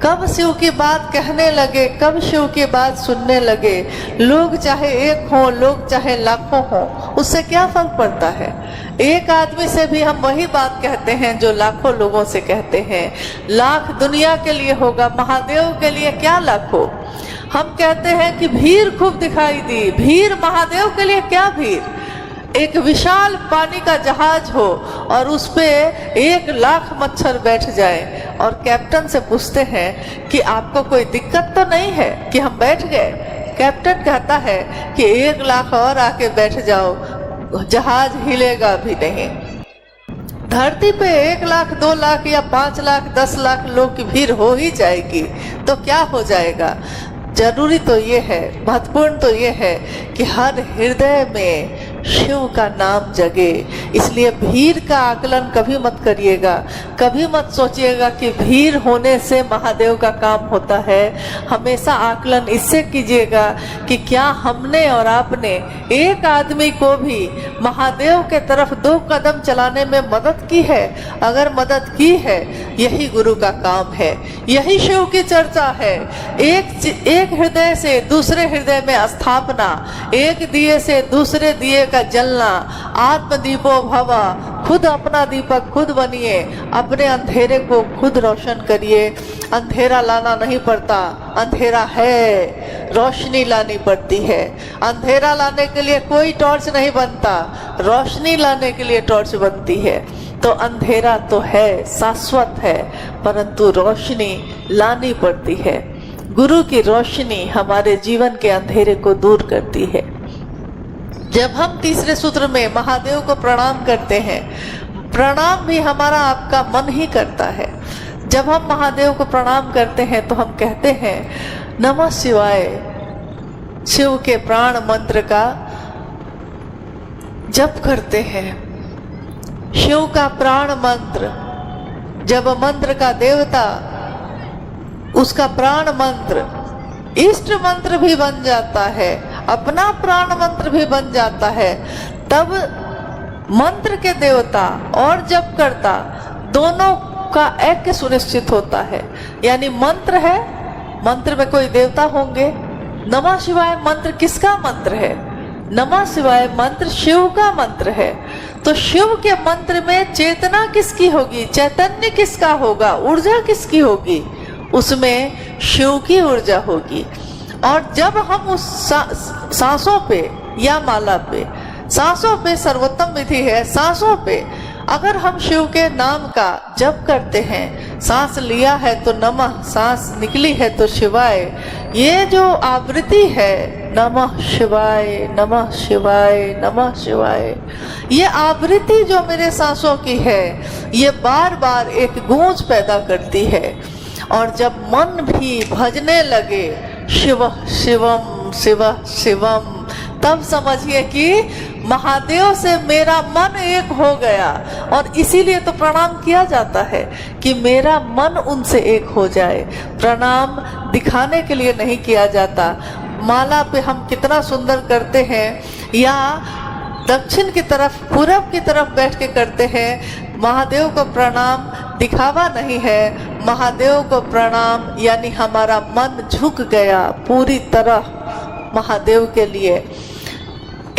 कब शिव की बात कहने लगे, कब शिव की बात सुनने लगे, लोग चाहे एक हों, लोग चाहे लाखों हों, उससे क्या फर्क पड़ता है? एक आदमी से भी हम वही बात कहते हैं जो लाखों लोगों से कहते हैं। लाख दुनिया के लिए होगा, महादेव के लिए क्या लाखों? हम कहते हैं कि भीड़ खूब दिखाई दी, भीड़ महादेव के लिए क्या भीड़? एक विशाल पानी का जहाज हो और उस पे 1 लाख मच्छर बैठ जाए और कैप्टन से पूछते हैं कि आपको कोई दिक्कत तो नहीं है कि हम बैठ गए? कैप्टन कहता है कि 1 लाख और आके बैठ जाओ, जहाज हिलेगा भी नहीं। धरती पे 1 लाख 2 लाख या 5 लाख 10 लाख लोग की भीड़ हो ही जाएगी तो क्या हो जाएगा? जरूरी तो ये है, महत्वपूर्ण तो ये है कि हर हृदय में शिव का नाम जगे। इसलिए भीड़ का आकलन कभी मत करिएगा, कभी मत सोचिएगा कि भीड़ होने से महादेव का काम होता है। हमेशा आकलन इससे कीजिएगा कि क्या हमने और आपने एक आदमी को भी महादेव के तरफ 2 कदम चलाने में मदद की है। अगर मदद की है, यही गुरु का काम है, यही शिव की चर्चा है। एक हृदय से दूसरे हृदय में स्थापना, एक दिए से दूसरे दिए का जलना। आत्मदीपो भव, खुद अपना दीपक खुद बनिए, अपने अंधेरे को खुद रोशन करिए। अंधेरा लाना नहीं पड़ता, अंधेरा है, रोशनी लानी पड़ती है। अंधेरा लाने के लिए कोई टॉर्च नहीं बनता, रोशनी लाने के लिए टॉर्च बनती है। तो अंधेरा तो है, शाश्वत है, परंतु रोशनी लानी पड़ती है। गुरु की रोशनी हमारे जीवन के अंधेरे को दूर करती है। जब हम तीसरे सूत्र में महादेव को प्रणाम करते हैं, प्रणाम भी हमारा आपका मन ही करता है। जब हम महादेव को प्रणाम करते हैं तो हम कहते हैं नमः शिवाय। शिव के प्राण मंत्र का जप करते हैं। शिव का प्राण मंत्र, जब मंत्र का देवता, उसका प्राण मंत्र इष्ट मंत्र भी बन जाता है, अपना प्राण मंत्र भी बन जाता है, तब मंत्र के देवता और जप करता दोनों का ऐक्य सुनिश्चित होता है। यानी मंत्र है, मंत्र में कोई देवता होंगे। नमः शिवाय मंत्र किसका मंत्र है? नमः शिवाय मंत्र शिव का मंत्र है। तो शिव के मंत्र में चेतना किसकी होगी, चैतन्य किसका होगा, ऊर्जा किसकी होगी? उसमें शिव की ऊर्जा होगी। और जब हम उस सांसों पे या माला पे, सांसों पे सर्वोत्तम विधि है, सांसों पे अगर हम शिव के नाम का जप करते हैं, सांस लिया है तो नमः, सांस निकली है तो शिवाय, ये जो आवृत्ति है नमः शिवाय नमः शिवाय नमः शिवाय, ये आवृत्ति जो मेरे सांसों की है, ये बार बार एक गूंज पैदा करती है। और जब मन भी भजने लगे शिव शिवम शिव शिवम, तब समझिए कि महादेव से मेरा मन एक हो गया। और इसीलिए तो प्रणाम किया जाता है कि मेरा मन उनसे एक हो जाए। प्रणाम दिखाने के लिए नहीं किया जाता। माला पे हम कितना सुंदर करते हैं, या दक्षिण की तरफ, पूरब की तरफ बैठ के करते हैं। महादेव को प्रणाम दिखावा नहीं है, महादेव को प्रणाम यानी हमारा मन झुक गया पूरी तरह महादेव के लिए।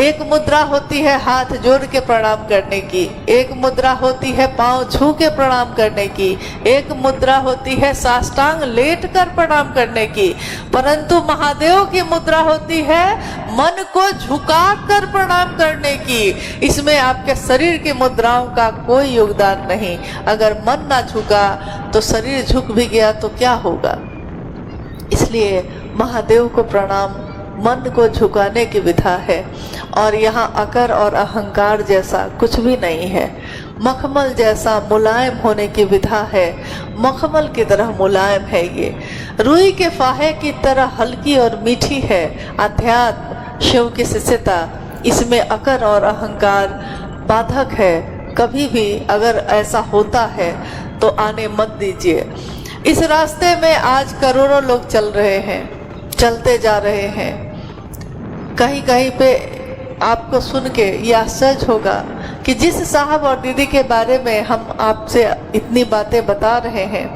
एक मुद्रा होती है हाथ जोड़ के प्रणाम करने की, एक मुद्रा होती है पांव छू के प्रणाम करने की, एक मुद्रा होती है साष्टांग लेट कर प्रणाम करने की, परंतु महादेव की मुद्रा होती है मन को झुका कर प्रणाम करने की। इसमें आपके शरीर की मुद्राओं का कोई योगदान नहीं। अगर मन ना झुका तो शरीर झुक भी गया तो क्या होगा? इसलिए महादेव को प्रणाम मन को झुकाने की विधा है। और यहाँ अकर और अहंकार जैसा कुछ भी नहीं है। मखमल जैसा मुलायम होने की विधा है। मखमल की तरह मुलायम है ये, रुई के फाहे की तरह हल्की और मीठी है। अध्यात्म शिव की शिष्यता, इसमें अकर और अहंकार बाधक है। कभी भी अगर ऐसा होता है तो आने मत दीजिए। इस रास्ते में आज करोड़ों लोग चल रहे हैं, चलते जा रहे हैं। कहीं कहीं पे आपको सुन के ये आश्चर्य होगा कि जिस साहब और दीदी के बारे में हम आपसे इतनी बातें बता रहे हैं,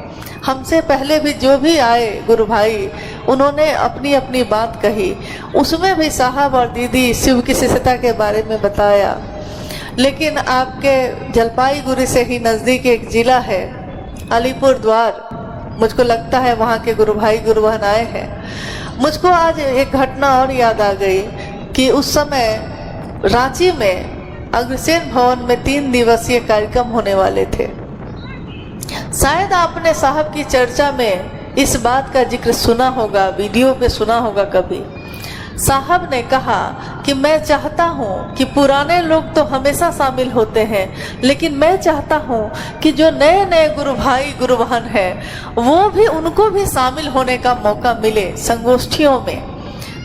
हमसे पहले भी जो भी आए गुरु भाई, उन्होंने अपनी अपनी बात कही। उसमें भी साहब और दीदी शिव की शिष्यता के बारे में बताया। लेकिन आपके जलपाईगुड़ी से ही नज़दीक एक जिला है अलीपुर द्वार, मुझको लगता है वहाँ के गुरु भाई गुरु बहन आए हैं। मुझको आज एक घटना और याद आ गई कि उस समय रांची में अग्रसेन भवन में 3 दिवसीय कार्यक्रम होने वाले थे। शायद आपने साहब की चर्चा में इस बात का जिक्र सुना होगा, वीडियो पे सुना होगा कभी। साहब ने कहा कि मैं चाहता हूँ कि पुराने लोग तो हमेशा शामिल होते हैं, लेकिन मैं चाहता हूँ कि जो नए नए गुरु भाई गुरु बहन हैं वो भी, उनको भी शामिल होने का मौका मिले संगोष्ठियों में।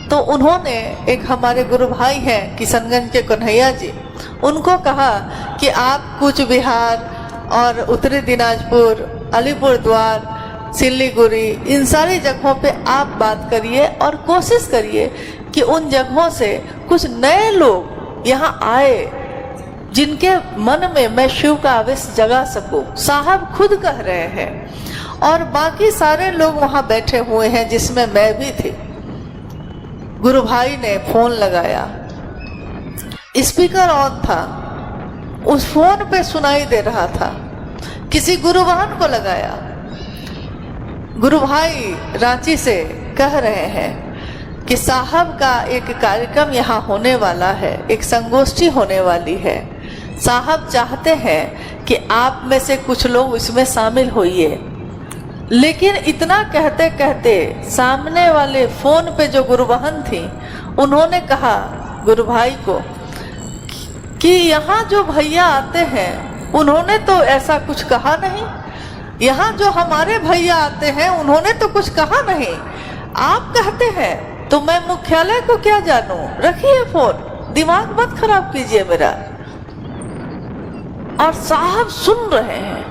तो उन्होंने, एक हमारे गुरु भाई हैं किशनगंज के कन्हैया जी, उनको कहा कि आप कूच बिहार और उत्तरी दिनाजपुर, अलीपुरद्वार, सिलीगुड़ी, इन सारी जगहों पे आप बात करिए और कोशिश करिए कि उन जगहों से कुछ नए लोग यहाँ आए जिनके मन में मैं शिव का आवेश जगा सकूं। साहब खुद कह रहे हैं और बाकी सारे लोग वहाँ बैठे हुए हैं जिसमें मैं भी थी। गुरु भाई ने फोन लगाया, स्पीकर ऑन था, उस फोन पे सुनाई दे रहा था। किसी गुरु बहन को लगाया, गुरु भाई रांची से कह रहे हैं कि साहब का एक कार्यक्रम यहाँ होने वाला है, एक संगोष्ठी होने वाली है, साहब चाहते हैं कि आप में से कुछ लोग इसमें शामिल होइए। लेकिन इतना कहते कहते सामने वाले फोन पे जो गुरु बहन थी, उन्होंने कहा गुरु भाई को कि यहाँ जो भैया आते हैं उन्होंने तो ऐसा कुछ कहा नहीं, यहाँ जो हमारे भैया आते हैं उन्होंने तो कुछ कहा नहीं, आप कहते हैं तो मैं मुख्यालय को क्या जानूं, रखिए फोन, दिमाग मत खराब कीजिए मेरा। और साहब सुन रहे हैं,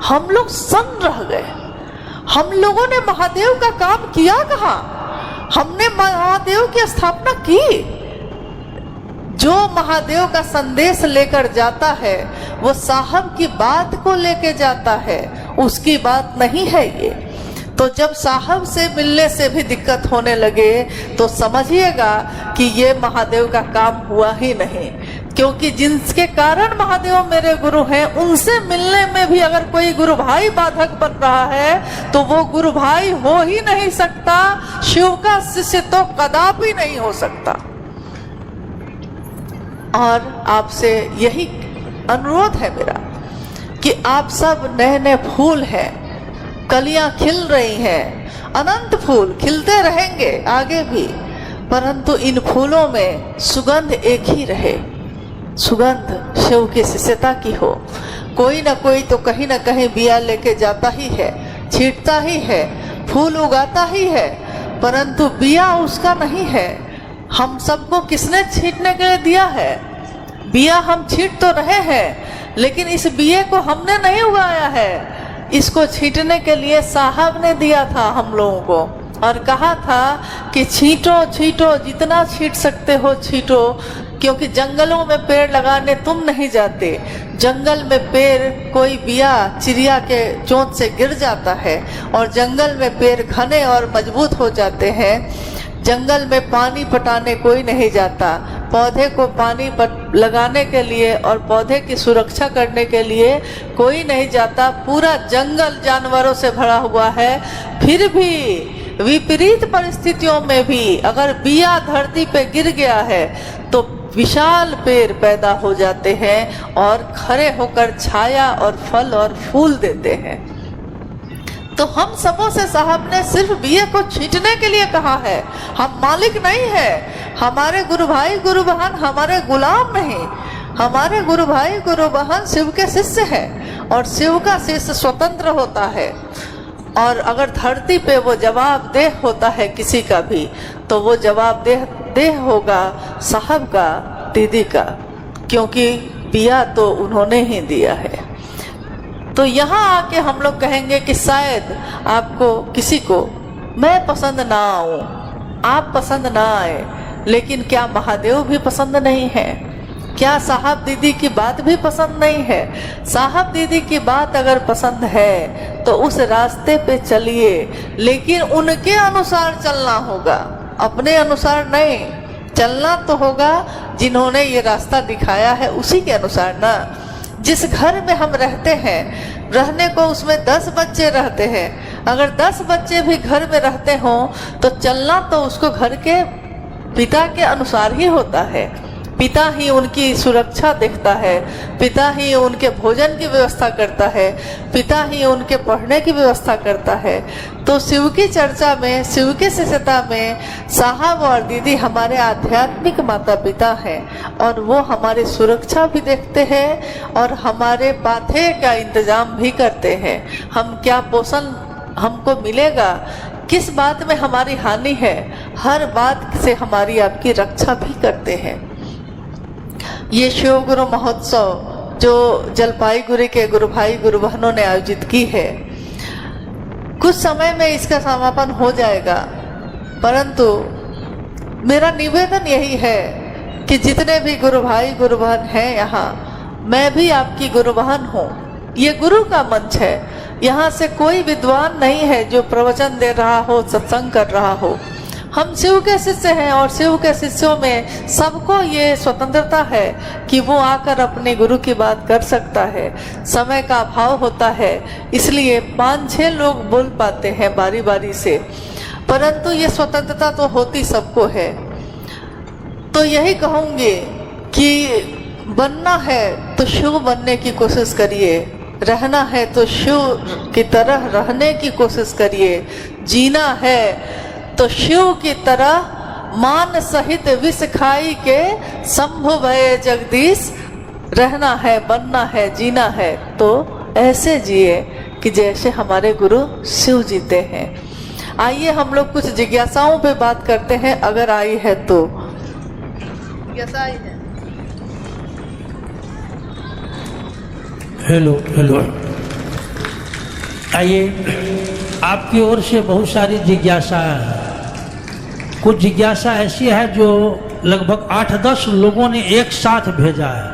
हम लोग सन रह गए। हम लोगों ने महादेव का काम किया कहाँ? हमने महादेव की स्थापना की। जो महादेव का संदेश लेकर जाता है वो साहब की बात को लेके जाता है, उसकी बात नहीं है ये। तो जब साहब से मिलने से भी दिक्कत होने लगे तो समझिएगा कि ये महादेव का काम हुआ ही नहीं। क्योंकि जिनके कारण महादेव मेरे गुरु हैं, उनसे मिलने में भी अगर कोई गुरु भाई बाधक बन रहा है तो वो गुरु भाई हो ही नहीं सकता, शिव का शिष्य तो कदापि नहीं हो सकता। और आपसे यही अनुरोध है मेरा कि आप सब नए नए फूल हैं, कलियां खिल रही हैं, अनंत फूल खिलते रहेंगे आगे भी, परंतु इन फूलों में सुगंध एक ही रहे, सुगंध शिव की शिष्यता की हो। कोई ना कोई तो कहीं ना कहीं बिया लेके जाता ही है, छींटता ही है, फूल उगाता ही है, परंतु बिया उसका नहीं है। हम सबको किसने छींटने के लिए दिया है? बिया हम छींट तो रहे हैं, लेकिन इस बिये को हमने नहीं उगाया है। इसको छींटने के लिए साहब ने दिया था हम लोगों को और कहा था कि छींटो छींटो, जितना छींट सकते हो छींटो, क्योंकि जंगलों में पेड़ लगाने तुम नहीं जाते। जंगल में पेड़, कोई बिया चिड़िया के चोंच से गिर जाता है और जंगल में पेड़ घने और मजबूत हो जाते हैं। जंगल में पानी पटाने कोई नहीं जाता, पौधे को पानी लगाने के लिए और पौधे की सुरक्षा करने के लिए कोई नहीं जाता। पूरा जंगल जानवरों से भरा हुआ है, फिर भी विपरीत परिस्थितियों में भी अगर बिया धरती पे गिर गया है तो विशाल पेड़ पैदा हो जाते हैं और खड़े होकर छाया और फल और फूल देते हैं। तो हम सबों से साहब ने सिर्फ बिये को छींटने के लिए कहा है, हम मालिक नहीं है। हमारे गुरु भाई गुरु बहन हमारे गुलाम नहीं, हमारे गुरु भाई गुरु बहन शिव के शिष्य हैं और शिव का शिष्य स्वतंत्र होता है। और अगर धरती पे वो जवाबदेह होता है किसी का भी, तो वो जवाबदेह होगा साहब का, दीदी का, क्योंकि बिया तो उन्होंने ही दिया है। तो यहाँ आके हम लोग कहेंगे कि शायद आपको किसी को मैं पसंद ना आऊं, आप पसंद ना आए, लेकिन क्या महादेव भी पसंद नहीं है? क्या साहब दीदी की बात भी पसंद नहीं है? साहब दीदी की बात अगर पसंद है तो उस रास्ते पे चलिए, लेकिन उनके अनुसार चलना होगा, अपने अनुसार नहीं। चलना तो होगा जिन्होंने ये रास्ता दिखाया है उसी के अनुसार ना। जिस घर में हम रहते हैं, रहने को उसमें 10 बच्चे रहते हैं, अगर 10 बच्चे भी घर में रहते हों तो चलना तो उसको घर के पिता के अनुसार ही होता है। पिता ही उनकी सुरक्षा देखता है, पिता ही उनके भोजन की व्यवस्था करता है, पिता ही उनके पढ़ने की व्यवस्था करता है। तो शिव की चर्चा में, शिव की शिष्यता में साहब और दीदी हमारे आध्यात्मिक माता पिता हैं और वो हमारी सुरक्षा भी देखते हैं और हमारे पाथे का इंतजाम भी करते हैं। हम क्या पोषण हमको मिलेगा, किस बात में हमारी हानि है, हर बात से हमारी आपकी रक्षा भी करते हैं। ये शिव गुरु महोत्सव जो जलपाईगुड़ी के गुरु भाई गुरु बहनों ने आयोजित की है, कुछ समय में इसका समापन हो जाएगा, परंतु मेरा निवेदन यही है कि जितने भी गुरु भाई गुरु बहन हैं यहाँ, मैं भी आपकी गुरु बहन हूँ। ये गुरु का मंच है, यहाँ से कोई विद्वान नहीं है जो प्रवचन दे रहा हो, सत्संग कर रहा हो। हम शिव के शिष्य हैं और शिव के शिष्यों में सबको ये स्वतंत्रता है कि वो आकर अपने गुरु की बात कर सकता है। समय का अभाव होता है, इसलिए 5-6 लोग बोल पाते हैं बारी बारी से, परंतु ये स्वतंत्रता तो होती सबको है। तो यही कहूँगी कि बनना है तो शिव बनने की कोशिश करिए, रहना है तो शिव की तरह रहने की कोशिश करिए, जीना है तो शिव की तरह मान सहित विष खाई के शंभु भये जगदीश रहना है, बनना है, जीना है तो ऐसे जिए कि जैसे हमारे गुरु शिव जीते हैं। आइए हम लोग कुछ जिज्ञासाओं पे बात करते हैं, अगर आई है तो। जिज्ञासा आई है? हेलो हेलो, आइए, आपकी ओर से बहुत सारी जिज्ञासा है। कुछ जिज्ञासा ऐसी है जो लगभग 8-10 लोगों ने एक साथ भेजा है,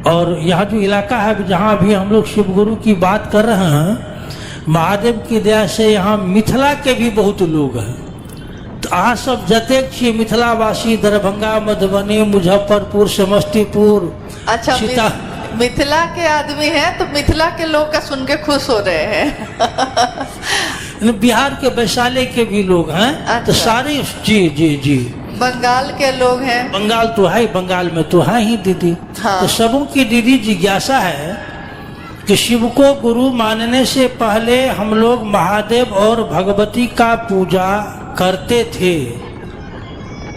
और यह जो इलाका है जहाँ अभी हम लोग शिव गुरु की बात कर रहे हैं, महादेव की दया से यहाँ मिथिला के भी बहुत लोग हैं। तो अहाँ सब जतेक छियै मिथिलावासी, दरभंगा, मधुबनी, मुजफ्फरपुर, समस्तीपुर, अच्छा, मिथिला के आदमी हैं तो मिथिला के लोग का सुन के खुश हो रहे हैं। बिहार के वैशाली के भी लोग हैं। अच्छा। तो सारे जी जी जी, बंगाल के लोग हैं। बंगाल तो है, बंगाल में तो है ही दीदी। हाँ। तो सबों की दीदी जिज्ञासा है कि शिव को गुरु मानने से पहले हम लोग महादेव और भगवती का पूजा करते थे।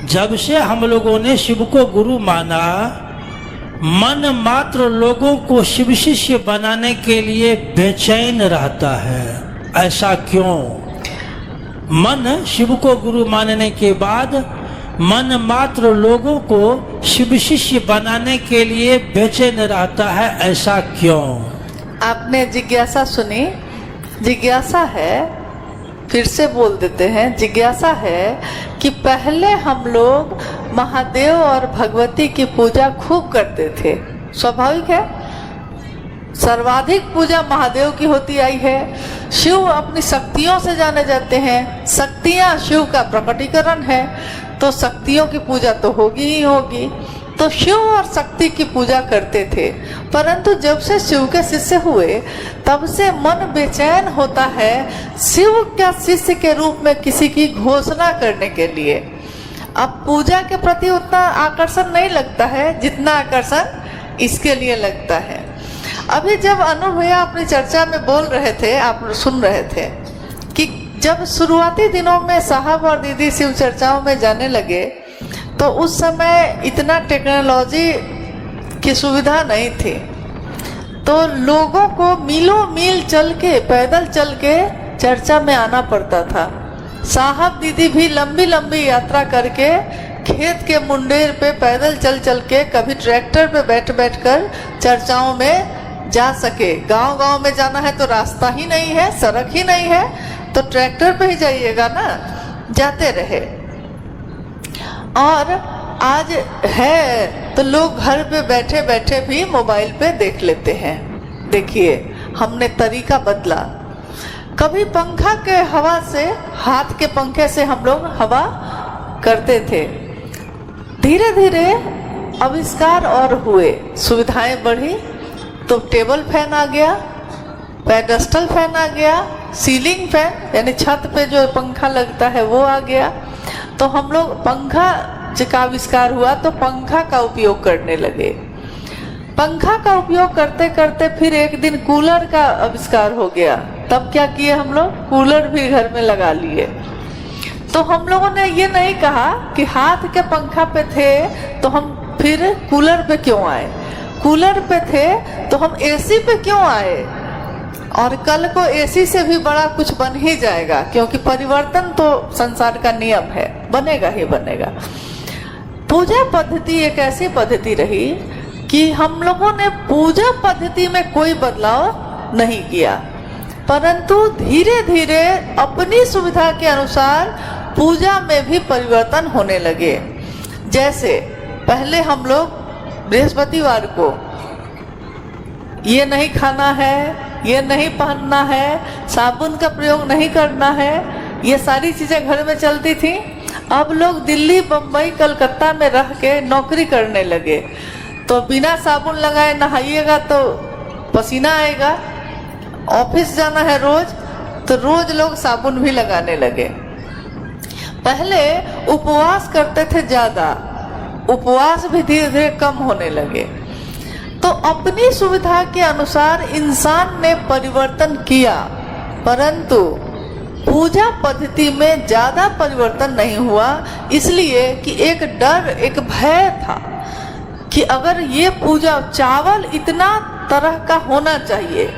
जब से हम लोगों ने शिव को गुरु माना, मन मात्र लोगों को शिव शिष्य बनाने के लिए बेचैन रहता है। ऐसा क्यों? मन शिव को गुरु मानने के बाद मन मात्र लोगों को शिव शिष्य बनाने के लिए बेचैन रहता है, ऐसा क्यों? आपने जिज्ञासा सुनी? जिज्ञासा है, फिर से बोल देते हैं, जिज्ञासा है कि पहले हम लोग महादेव और भगवती की पूजा खूब करते थे। स्वाभाविक है, सर्वाधिक पूजा महादेव की होती आई है। शिव अपनी शक्तियों से जाने जाते हैं, शक्तियां शिव का प्रकटीकरण है, तो शक्तियों की पूजा तो होगी ही होगी। तो शिव और शक्ति की पूजा करते थे, परंतु जब से शिव के शिष्य हुए तब से मन बेचैन होता है शिव का शिष्य के रूप में किसी की घोषणा करने के लिए। अब पूजा के प्रति उतना आकर्षण नहीं लगता है जितना आकर्षण इसके लिए लगता है। अभी जब अनु भैया अपनी चर्चा में बोल रहे थे, आप सुन रहे थे कि जब शुरुआती दिनों में साहब और दीदी शिव चर्चाओं में जाने लगे तो उस समय इतना टेक्नोलॉजी की सुविधा नहीं थी, तो लोगों को मीलों मील चल के, पैदल चल के चर्चा में आना पड़ता था। साहब दीदी भी लंबी लंबी यात्रा करके खेत के मुंडेर पे पैदल चल चल के, कभी ट्रैक्टर पे बैठ बैठ कर चर्चाओं में जा सके। गांव गांव में जाना है तो रास्ता ही नहीं है, सड़क ही नहीं है, तो ट्रैक्टर पे ही जाइएगा ना, जाते रहे। और आज है तो लोग घर पे बैठे बैठे भी मोबाइल पे देख लेते हैं। देखिए, हमने तरीका बदला। कभी पंखा के हवा से, हाथ के पंखे से हम लोग हवा करते थे, धीरे धीरे आविष्कार और हुए, सुविधाएं बढ़ी, तो टेबल फैन आ गया, पेडेस्टल फैन आ गया, सीलिंग फैन यानी छत पे जो पंखा लगता है वो आ गया। तो हम लोग पंखा का आविष्कार हुआ तो पंखा का उपयोग करने लगे। पंखा का उपयोग करते करते फिर एक दिन कूलर का आविष्कार हो गया। तब क्या किए हम लोग? कूलर भी घर में लगा लिए। तो हम लोगों ने ये नहीं कहा कि हाथ के पंखा पे थे तो हम फिर कूलर पे क्यों आए, कूलर पे थे तो हम एसी पे क्यों आए। और कल को एसी से भी बड़ा कुछ बन ही जाएगा, क्योंकि परिवर्तन तो संसार का नियम है, बनेगा ही बनेगा। पूजा पद्धति एक ऐसी पद्धति रही कि हम लोगों ने पूजा पद्धति में कोई बदलाव नहीं किया, परंतु धीरे धीरे अपनी सुविधा के अनुसार पूजा में भी परिवर्तन होने लगे। जैसे पहले हम लोग बृहस्पतिवार को ये नहीं खाना है, ये नहीं पहनना है, साबुन का प्रयोग नहीं करना है, ये सारी चीज़ें घर में चलती थी। अब लोग दिल्ली, बम्बई, कलकत्ता में रह के नौकरी करने लगे, तो बिना साबुन लगाए नहाइएगा तो पसीना आएगा। ऑफिस जाना है रोज, तो रोज लोग साबुन भी लगाने लगे। पहले उपवास करते थे ज़्यादा, उपवास भी धीरे धीरे कम होने लगे। तो अपनी सुविधा के अनुसार इंसान ने परिवर्तन किया, परंतु पूजा पद्धति में ज़्यादा परिवर्तन नहीं हुआ, इसलिए कि एक डर, एक भय था कि अगर ये पूजा, चावल इतना तरह का होना चाहिए,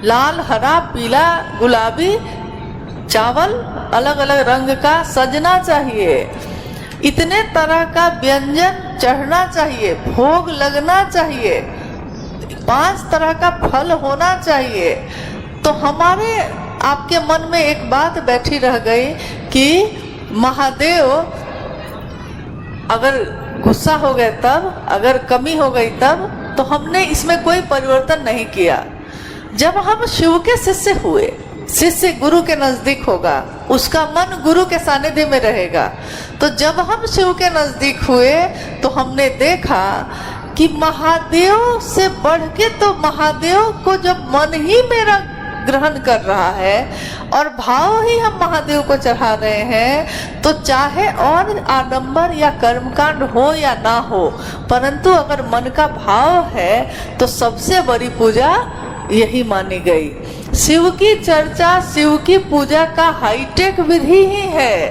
लाल, हरा, पीला, गुलाबी चावल अलग अलग रंग का सजना चाहिए, इतने तरह का व्यंजन चढ़ना चाहिए, भोग लगना चाहिए, 5 तरह का फल होना चाहिए। तो हमारे आपके मन में एक बात बैठी रह गई कि महादेव अगर गुस्सा हो गए तब, अगर कमी हो गई तब, तो हमने इसमें कोई परिवर्तन नहीं किया। जब हम शिव के शिष्य हुए, शिष्य गुरु के नजदीक होगा, उसका मन गुरु के सानिध्य में रहेगा। तो जब हम शिव के नजदीक हुए तो हमने देखा कि महादेव से बढ़ के तो महादेव को जब मन ही मेरा ग्रहण कर रहा है और भाव ही हम महादेव को चढ़ा रहे हैं, तो चाहे और आडंबर या कर्मकांड हो या ना हो, परंतु अगर मन का भाव है तो सबसे बड़ी पूजा यही मानी गई। शिव की चर्चा, शिव की पूजा का हाईटेक विधि ही है,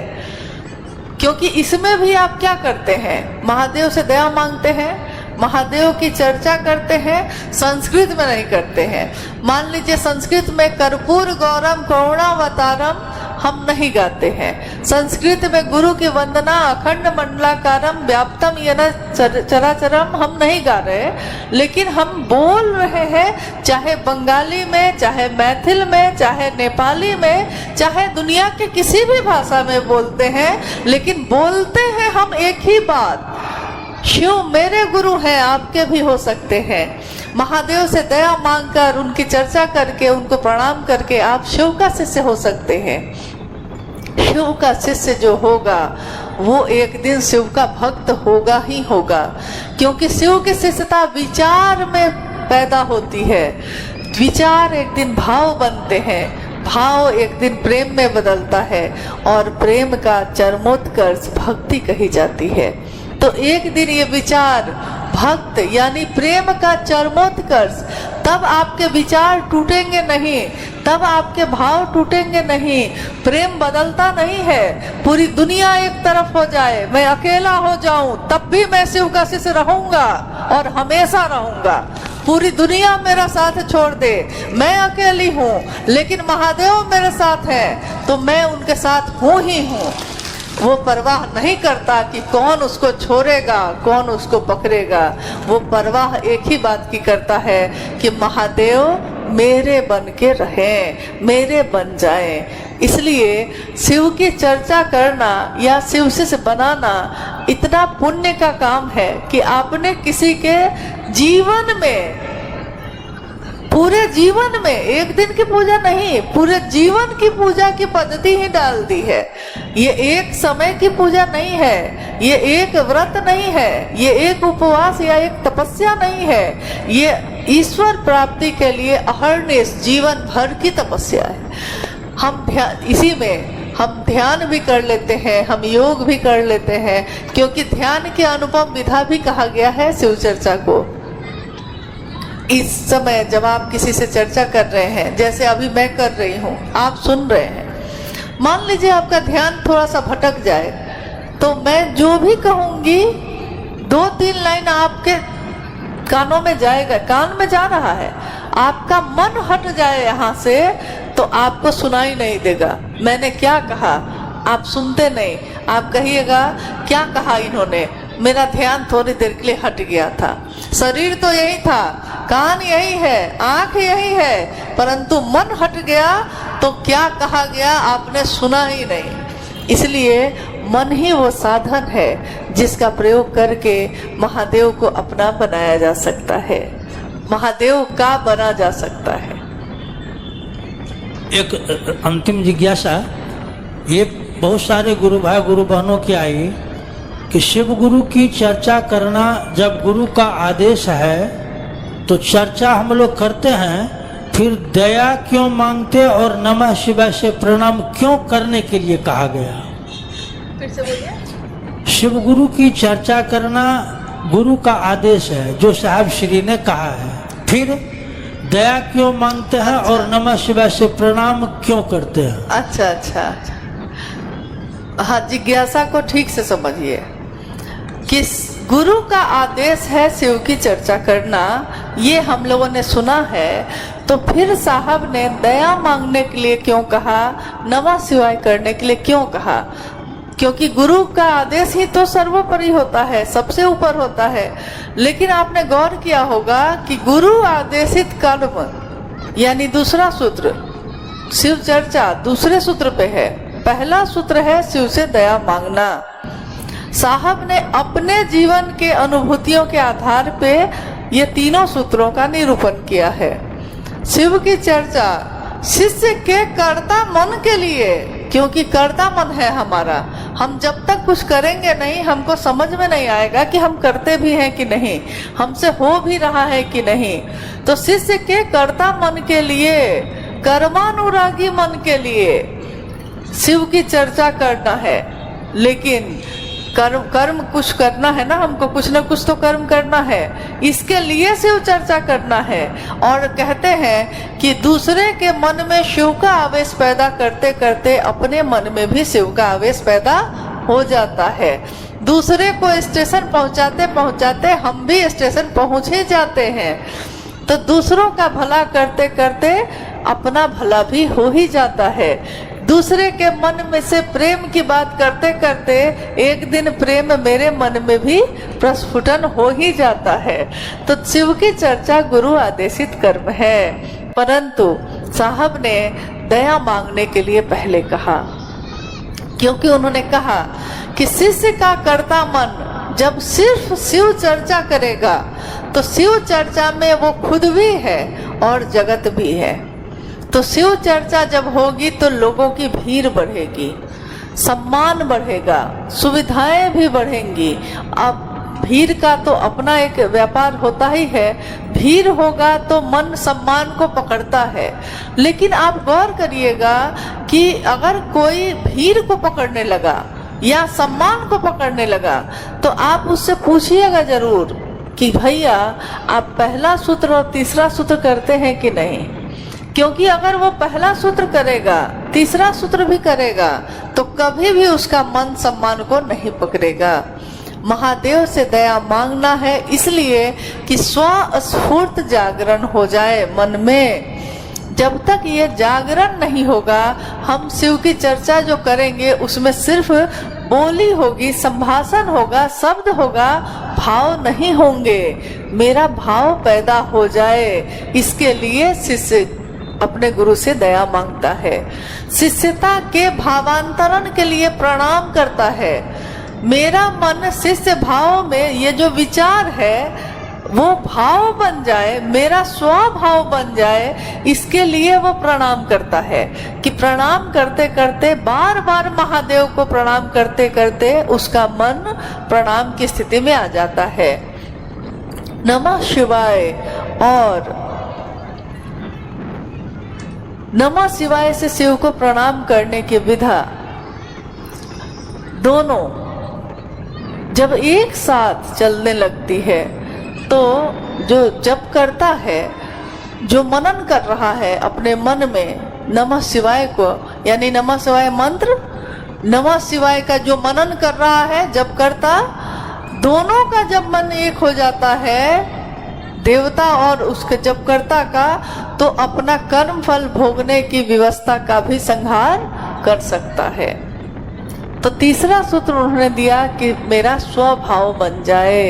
क्योंकि इसमें भी आप क्या करते हैं, महादेव से दया मांगते हैं, महादेव की चर्चा करते हैं, संस्कृत में नहीं करते हैं। मान लीजिए संस्कृत में कर्पूर गौरम करुणावतारम हम नहीं गाते हैं, संस्कृत में गुरु की वंदना अखंड मंडलाकारम व्याप्तम येन चराचरम हम नहीं गा रहे, लेकिन हम बोल रहे हैं, चाहे बंगाली में, चाहे मैथिल में, चाहे नेपाली में, चाहे दुनिया के किसी भी भाषा में बोलते हैं, लेकिन बोलते हैं हम एक ही बात, शिव मेरे गुरु हैं, आपके भी हो सकते हैं। महादेव से दया मांगकर, उनकी चर्चा करके, उनको प्रणाम करके आप शिव का शिष्य हो सकते हैं। शिव का शिष्य जो होगा वो एक दिन शिव का भक्त होगा ही होगा, क्योंकि शिव की शिष्यता विचार में पैदा होती है, विचार एक दिन भाव बनते हैं, भाव एक दिन प्रेम में बदलता है, और प्रेम का चरमोत्कर्ष भक्ति कही जाती है। तो एक दिन ये विचार भक्त यानी प्रेम का चरमोत्कर्ष, तब आपके विचार टूटेंगे नहीं, तब आपके भाव टूटेंगे नहीं, प्रेम बदलता नहीं है। पूरी दुनिया एक तरफ हो जाए, मैं अकेला हो जाऊं, तब भी मैं शिव का शिष्य रहूंगा और हमेशा रहूंगा। पूरी दुनिया मेरा साथ छोड़ दे, मैं अकेली हूँ, लेकिन महादेव मेरे साथ है, तो मैं उनके साथ हूँ ही हूँ। वो परवाह नहीं करता कि कौन उसको छोड़ेगा, कौन उसको पकड़ेगा, वो परवाह एक ही बात की करता है कि महादेव मेरे बन के रहें, मेरे बन जाएं। इसलिए शिव की चर्चा करना या शिव से बनाना इतना पुण्य का काम है कि आपने किसी के जीवन में, पूरे जीवन में, एक दिन की पूजा नहीं, पूरे जीवन की पूजा की पद्धति ही डाल दी है। ये एक समय की पूजा नहीं है, ये एक व्रत नहीं है, ये एक उपवास या एक तपस्या नहीं है, ये ईश्वर प्राप्ति के लिए अहर्निश जीवन भर की तपस्या है। हम ध्यान, इसी में हम ध्यान भी कर लेते हैं, हम योग भी कर लेते हैं, क्योंकि ध्यान के अनुपम विधा भी कहा गया है शिव चर्चा को। इस समय जब आप किसी से चर्चा कर रहे हैं, जैसे अभी मैं कर रही हूँ, आप सुन रहे हैं, मान लीजिए आपका ध्यान थोड़ा सा भटक जाए, तो मैं जो भी कहूँगी 2-3 लाइन आपके कानों में जाएगा, कान में जा रहा है, आपका मन हट जाए यहाँ से तो आपको सुनाई नहीं देगा मैंने क्या कहा, आप सुनते नहीं, आप कहिएगा क्या कहा इन्होंने, मेरा ध्यान थोड़ी देर के लिए हट गया था, शरीर तो यही था, कान यही है, आंख यही है, परंतु मन हट गया तो क्या कहा गया आपने सुना ही नहीं। इसलिए मन ही वो साधन है जिसका प्रयोग करके महादेव को अपना बनाया जा सकता है, महादेव का बना जा सकता है। एक अंतिम जिज्ञासा, ये बहुत सारे गुरु भाई गुरु बहनों की आई कि शिव गुरु की चर्चा करना जब गुरु का आदेश है तो चर्चा हम लोग करते हैं, फिर दया क्यों मांगते और नमः शिवाय से प्रणाम क्यों करने के लिए कहा गया? फिर से बोलिए। शिव गुरु की चर्चा करना गुरु का आदेश है जो साहब श्री ने कहा है, फिर दया क्यों मांगते हैं और नमः शिवाय से प्रणाम क्यों करते हैं? अच्छा अच्छा, हाँ, जिज्ञासा को ठीक से समझिए कि गुरु का आदेश है शिव की चर्चा करना, ये हम लोगों ने सुना है, तो फिर साहब ने दया मांगने के लिए क्यों कहा, नमः शिवाय करने के लिए क्यों कहा? क्योंकि गुरु का आदेश ही तो सर्वोपरि होता है, सबसे ऊपर होता है। लेकिन आपने गौर किया होगा कि गुरु आदेशित कर्म यानी दूसरा सूत्र शिव चर्चा दूसरे सूत्र पे है, पहला सूत्र है शिव से दया मांगना। साहब ने अपने जीवन के अनुभूतियों के आधार पे ये तीनों सूत्रों का निरूपण किया है। शिव की चर्चा शिष्य के कर्ता मन के लिए, क्योंकि कर्ता मन है हमारा, हम जब तक कुछ करेंगे नहीं हमको समझ में नहीं आएगा कि हम करते भी हैं कि नहीं, हमसे हो भी रहा है कि नहीं। तो शिष्य के कर्ता मन के लिए, कर्मानुरागी मन के लिए शिव की चर्चा करना है। लेकिन कर्म कुछ करना है ना, हमको कुछ ना कुछ तो कर्म करना है, इसके लिए शिव चर्चा करना है। और कहते हैं कि दूसरे के मन में शिव का आवेश पैदा करते करते अपने मन में भी शिव का आवेश पैदा हो जाता है। दूसरे को स्टेशन पहुंचाते पहुंचाते हम भी स्टेशन पहुंच ही जाते हैं। तो दूसरों का भला करते करते अपना भला भी हो ही जाता है। दूसरे के मन में से प्रेम की बात करते करते एक दिन प्रेम मेरे मन में भी प्रस्फुटन हो ही जाता है। तो शिव की चर्चा गुरु आदेशित कर्म है, परंतु साहब ने दया मांगने के लिए पहले कहा, क्योंकि उन्होंने कहा कि शिष्य का कर्ता मन जब सिर्फ शिव चर्चा करेगा तो शिव चर्चा में वो खुद भी है और जगत भी है। तो शिव चर्चा जब होगी तो लोगों की भीड़ बढ़ेगी, सम्मान बढ़ेगा, सुविधाएं भी बढ़ेंगी। अब भीड़ का तो अपना एक व्यापार होता ही है, भीड़ होगा तो मन सम्मान को पकड़ता है। लेकिन आप गौर करिएगा कि अगर कोई भीड़ को पकड़ने लगा या सम्मान को पकड़ने लगा तो आप उससे पूछिएगा जरूर कि भैया आप पहला सूत्र और तीसरा सूत्र करते हैं कि नहीं। क्योंकि अगर वो पहला सूत्र करेगा, तीसरा सूत्र भी करेगा, तो कभी भी उसका मन सम्मान को नहीं पकड़ेगा। महादेव से दया मांगना है इसलिए कि स्वस्फूर्त जागरण हो जाए मन में। जब तक ये जागरण नहीं होगा, हम शिव की चर्चा जो करेंगे उसमें सिर्फ बोली होगी, संभाषण होगा, शब्द होगा, भाव नहीं होंगे। मेरा भाव पैदा हो जाए, इसके लिए शिष्य अपने गुरु से दया मांगता है, शिष्यता के भावांतरण के लिए प्रणाम करता है। मेरा मन शिष्य भाव में ये जो विचार है वो भाव बन जाए, मेरा स्वभाव बन जाए, इसके लिए वो प्रणाम करता है। कि प्रणाम करते करते बार बार महादेव को प्रणाम करते करते उसका मन प्रणाम की स्थिति में आ जाता है। नमः शिवाय और नमः शिवाय से शिव को प्रणाम करने की विधा दोनों जब एक साथ चलने लगती है तो जो जप करता है, जो मनन कर रहा है अपने मन में नमः शिवाय को, यानी नमः शिवाय मंत्र, नमः शिवाय का जो मनन कर रहा है जब करता, दोनों का जब मन एक हो जाता है, देवता और उसके जपकर्ता का, तो अपना कर्म फल भोगने की व्यवस्था का भी संहार कर सकता है। तो तीसरा सूत्र उन्होंने दिया कि मेरा स्वभाव बन जाए।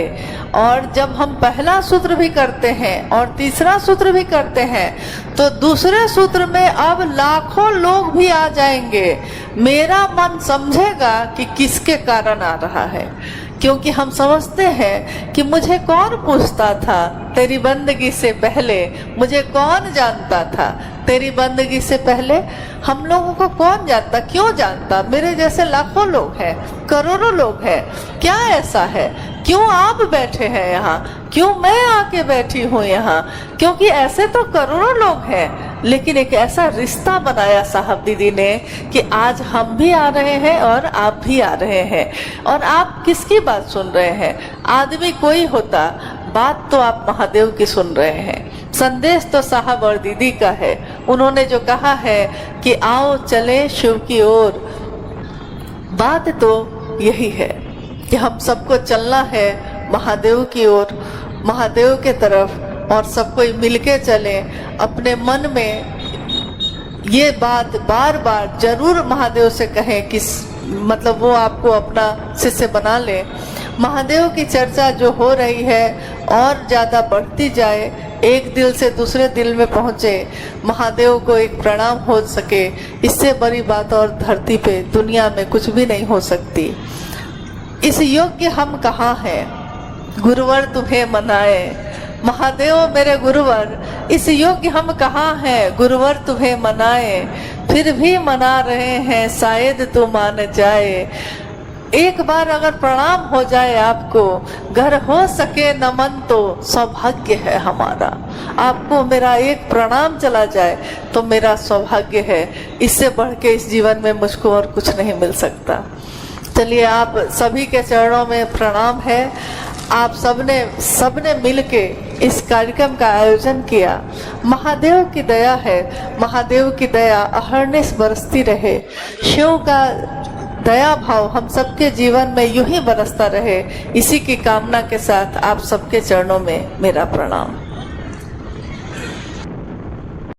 और जब हम पहला सूत्र भी करते हैं और तीसरा सूत्र भी करते हैं, तो दूसरे सूत्र में अब लाखों लोग भी आ जाएंगे। मेरा मन समझेगा कि किसके कारण आ रहा है, क्योंकि हम समझते हैं कि मुझे कौन पूछता था तेरी बंदगी से पहले, मुझे कौन जानता था तेरी बंदगी से पहले। हम लोगों को कौन जानता, क्यों जानता? मेरे जैसे लाखों लोग हैं, करोड़ों लोग हैं। क्या ऐसा है, क्यों आप बैठे हैं यहाँ, क्यों मैं आके बैठी हूँ यहाँ? क्योंकि ऐसे तो करोड़ों लोग हैं, लेकिन एक ऐसा रिश्ता बनाया साहब दीदी ने कि आज हम भी आ रहे हैं और आप भी आ रहे हैं। और आप किसकी बात सुन रहे हैं? आदमी कोई होता, बात तो आप महादेव की सुन रहे हैं। संदेश तो साहब और दीदी का है। उन्होंने जो कहा है कि आओ चले शिव की ओर, बात तो यही है कि हम सबको चलना है महादेव की ओर, महादेव के तरफ, और सब कोई मिलके चले। अपने मन में ये बात बार बार जरूर महादेव से कहें कि मतलब वो आपको अपना शिष्य बना ले। महादेव की चर्चा जो हो रही है और ज़्यादा बढ़ती जाए, एक दिल से दूसरे दिल में पहुँचे, महादेव को एक प्रणाम हो सके, इससे बड़ी बात और धरती पे दुनिया में कुछ भी नहीं हो सकती। इस योग्य हम कहाँ हैं, गुरुवर तुम्हें मनाए, महादेव मेरे गुरुवर, इस योग्य हम कहाँ हैं, गुरुवर तुम्हें मनाए, फिर भी मना रहे हैं शायद तू मान जाए। एक बार अगर प्रणाम हो जाए आपको, घर हो सके नमन तो सौभाग्य है हमारा। आपको मेरा एक प्रणाम चला जाए तो मेरा सौभाग्य है। इससे बढ़ के इस जीवन में मुझको और कुछ नहीं मिल सकता। चलिए, आप सभी के चरणों में प्रणाम है। आप सबने मिलके इस कार्यक्रम का आयोजन किया। महादेव की दया है, महादेव की दया अहर्निश बरसती रहे। शिव का दया भाव हम सबके जीवन में यूं ही बरसता रहे, इसी की कामना के साथ आप सबके चरणों में मेरा प्रणाम।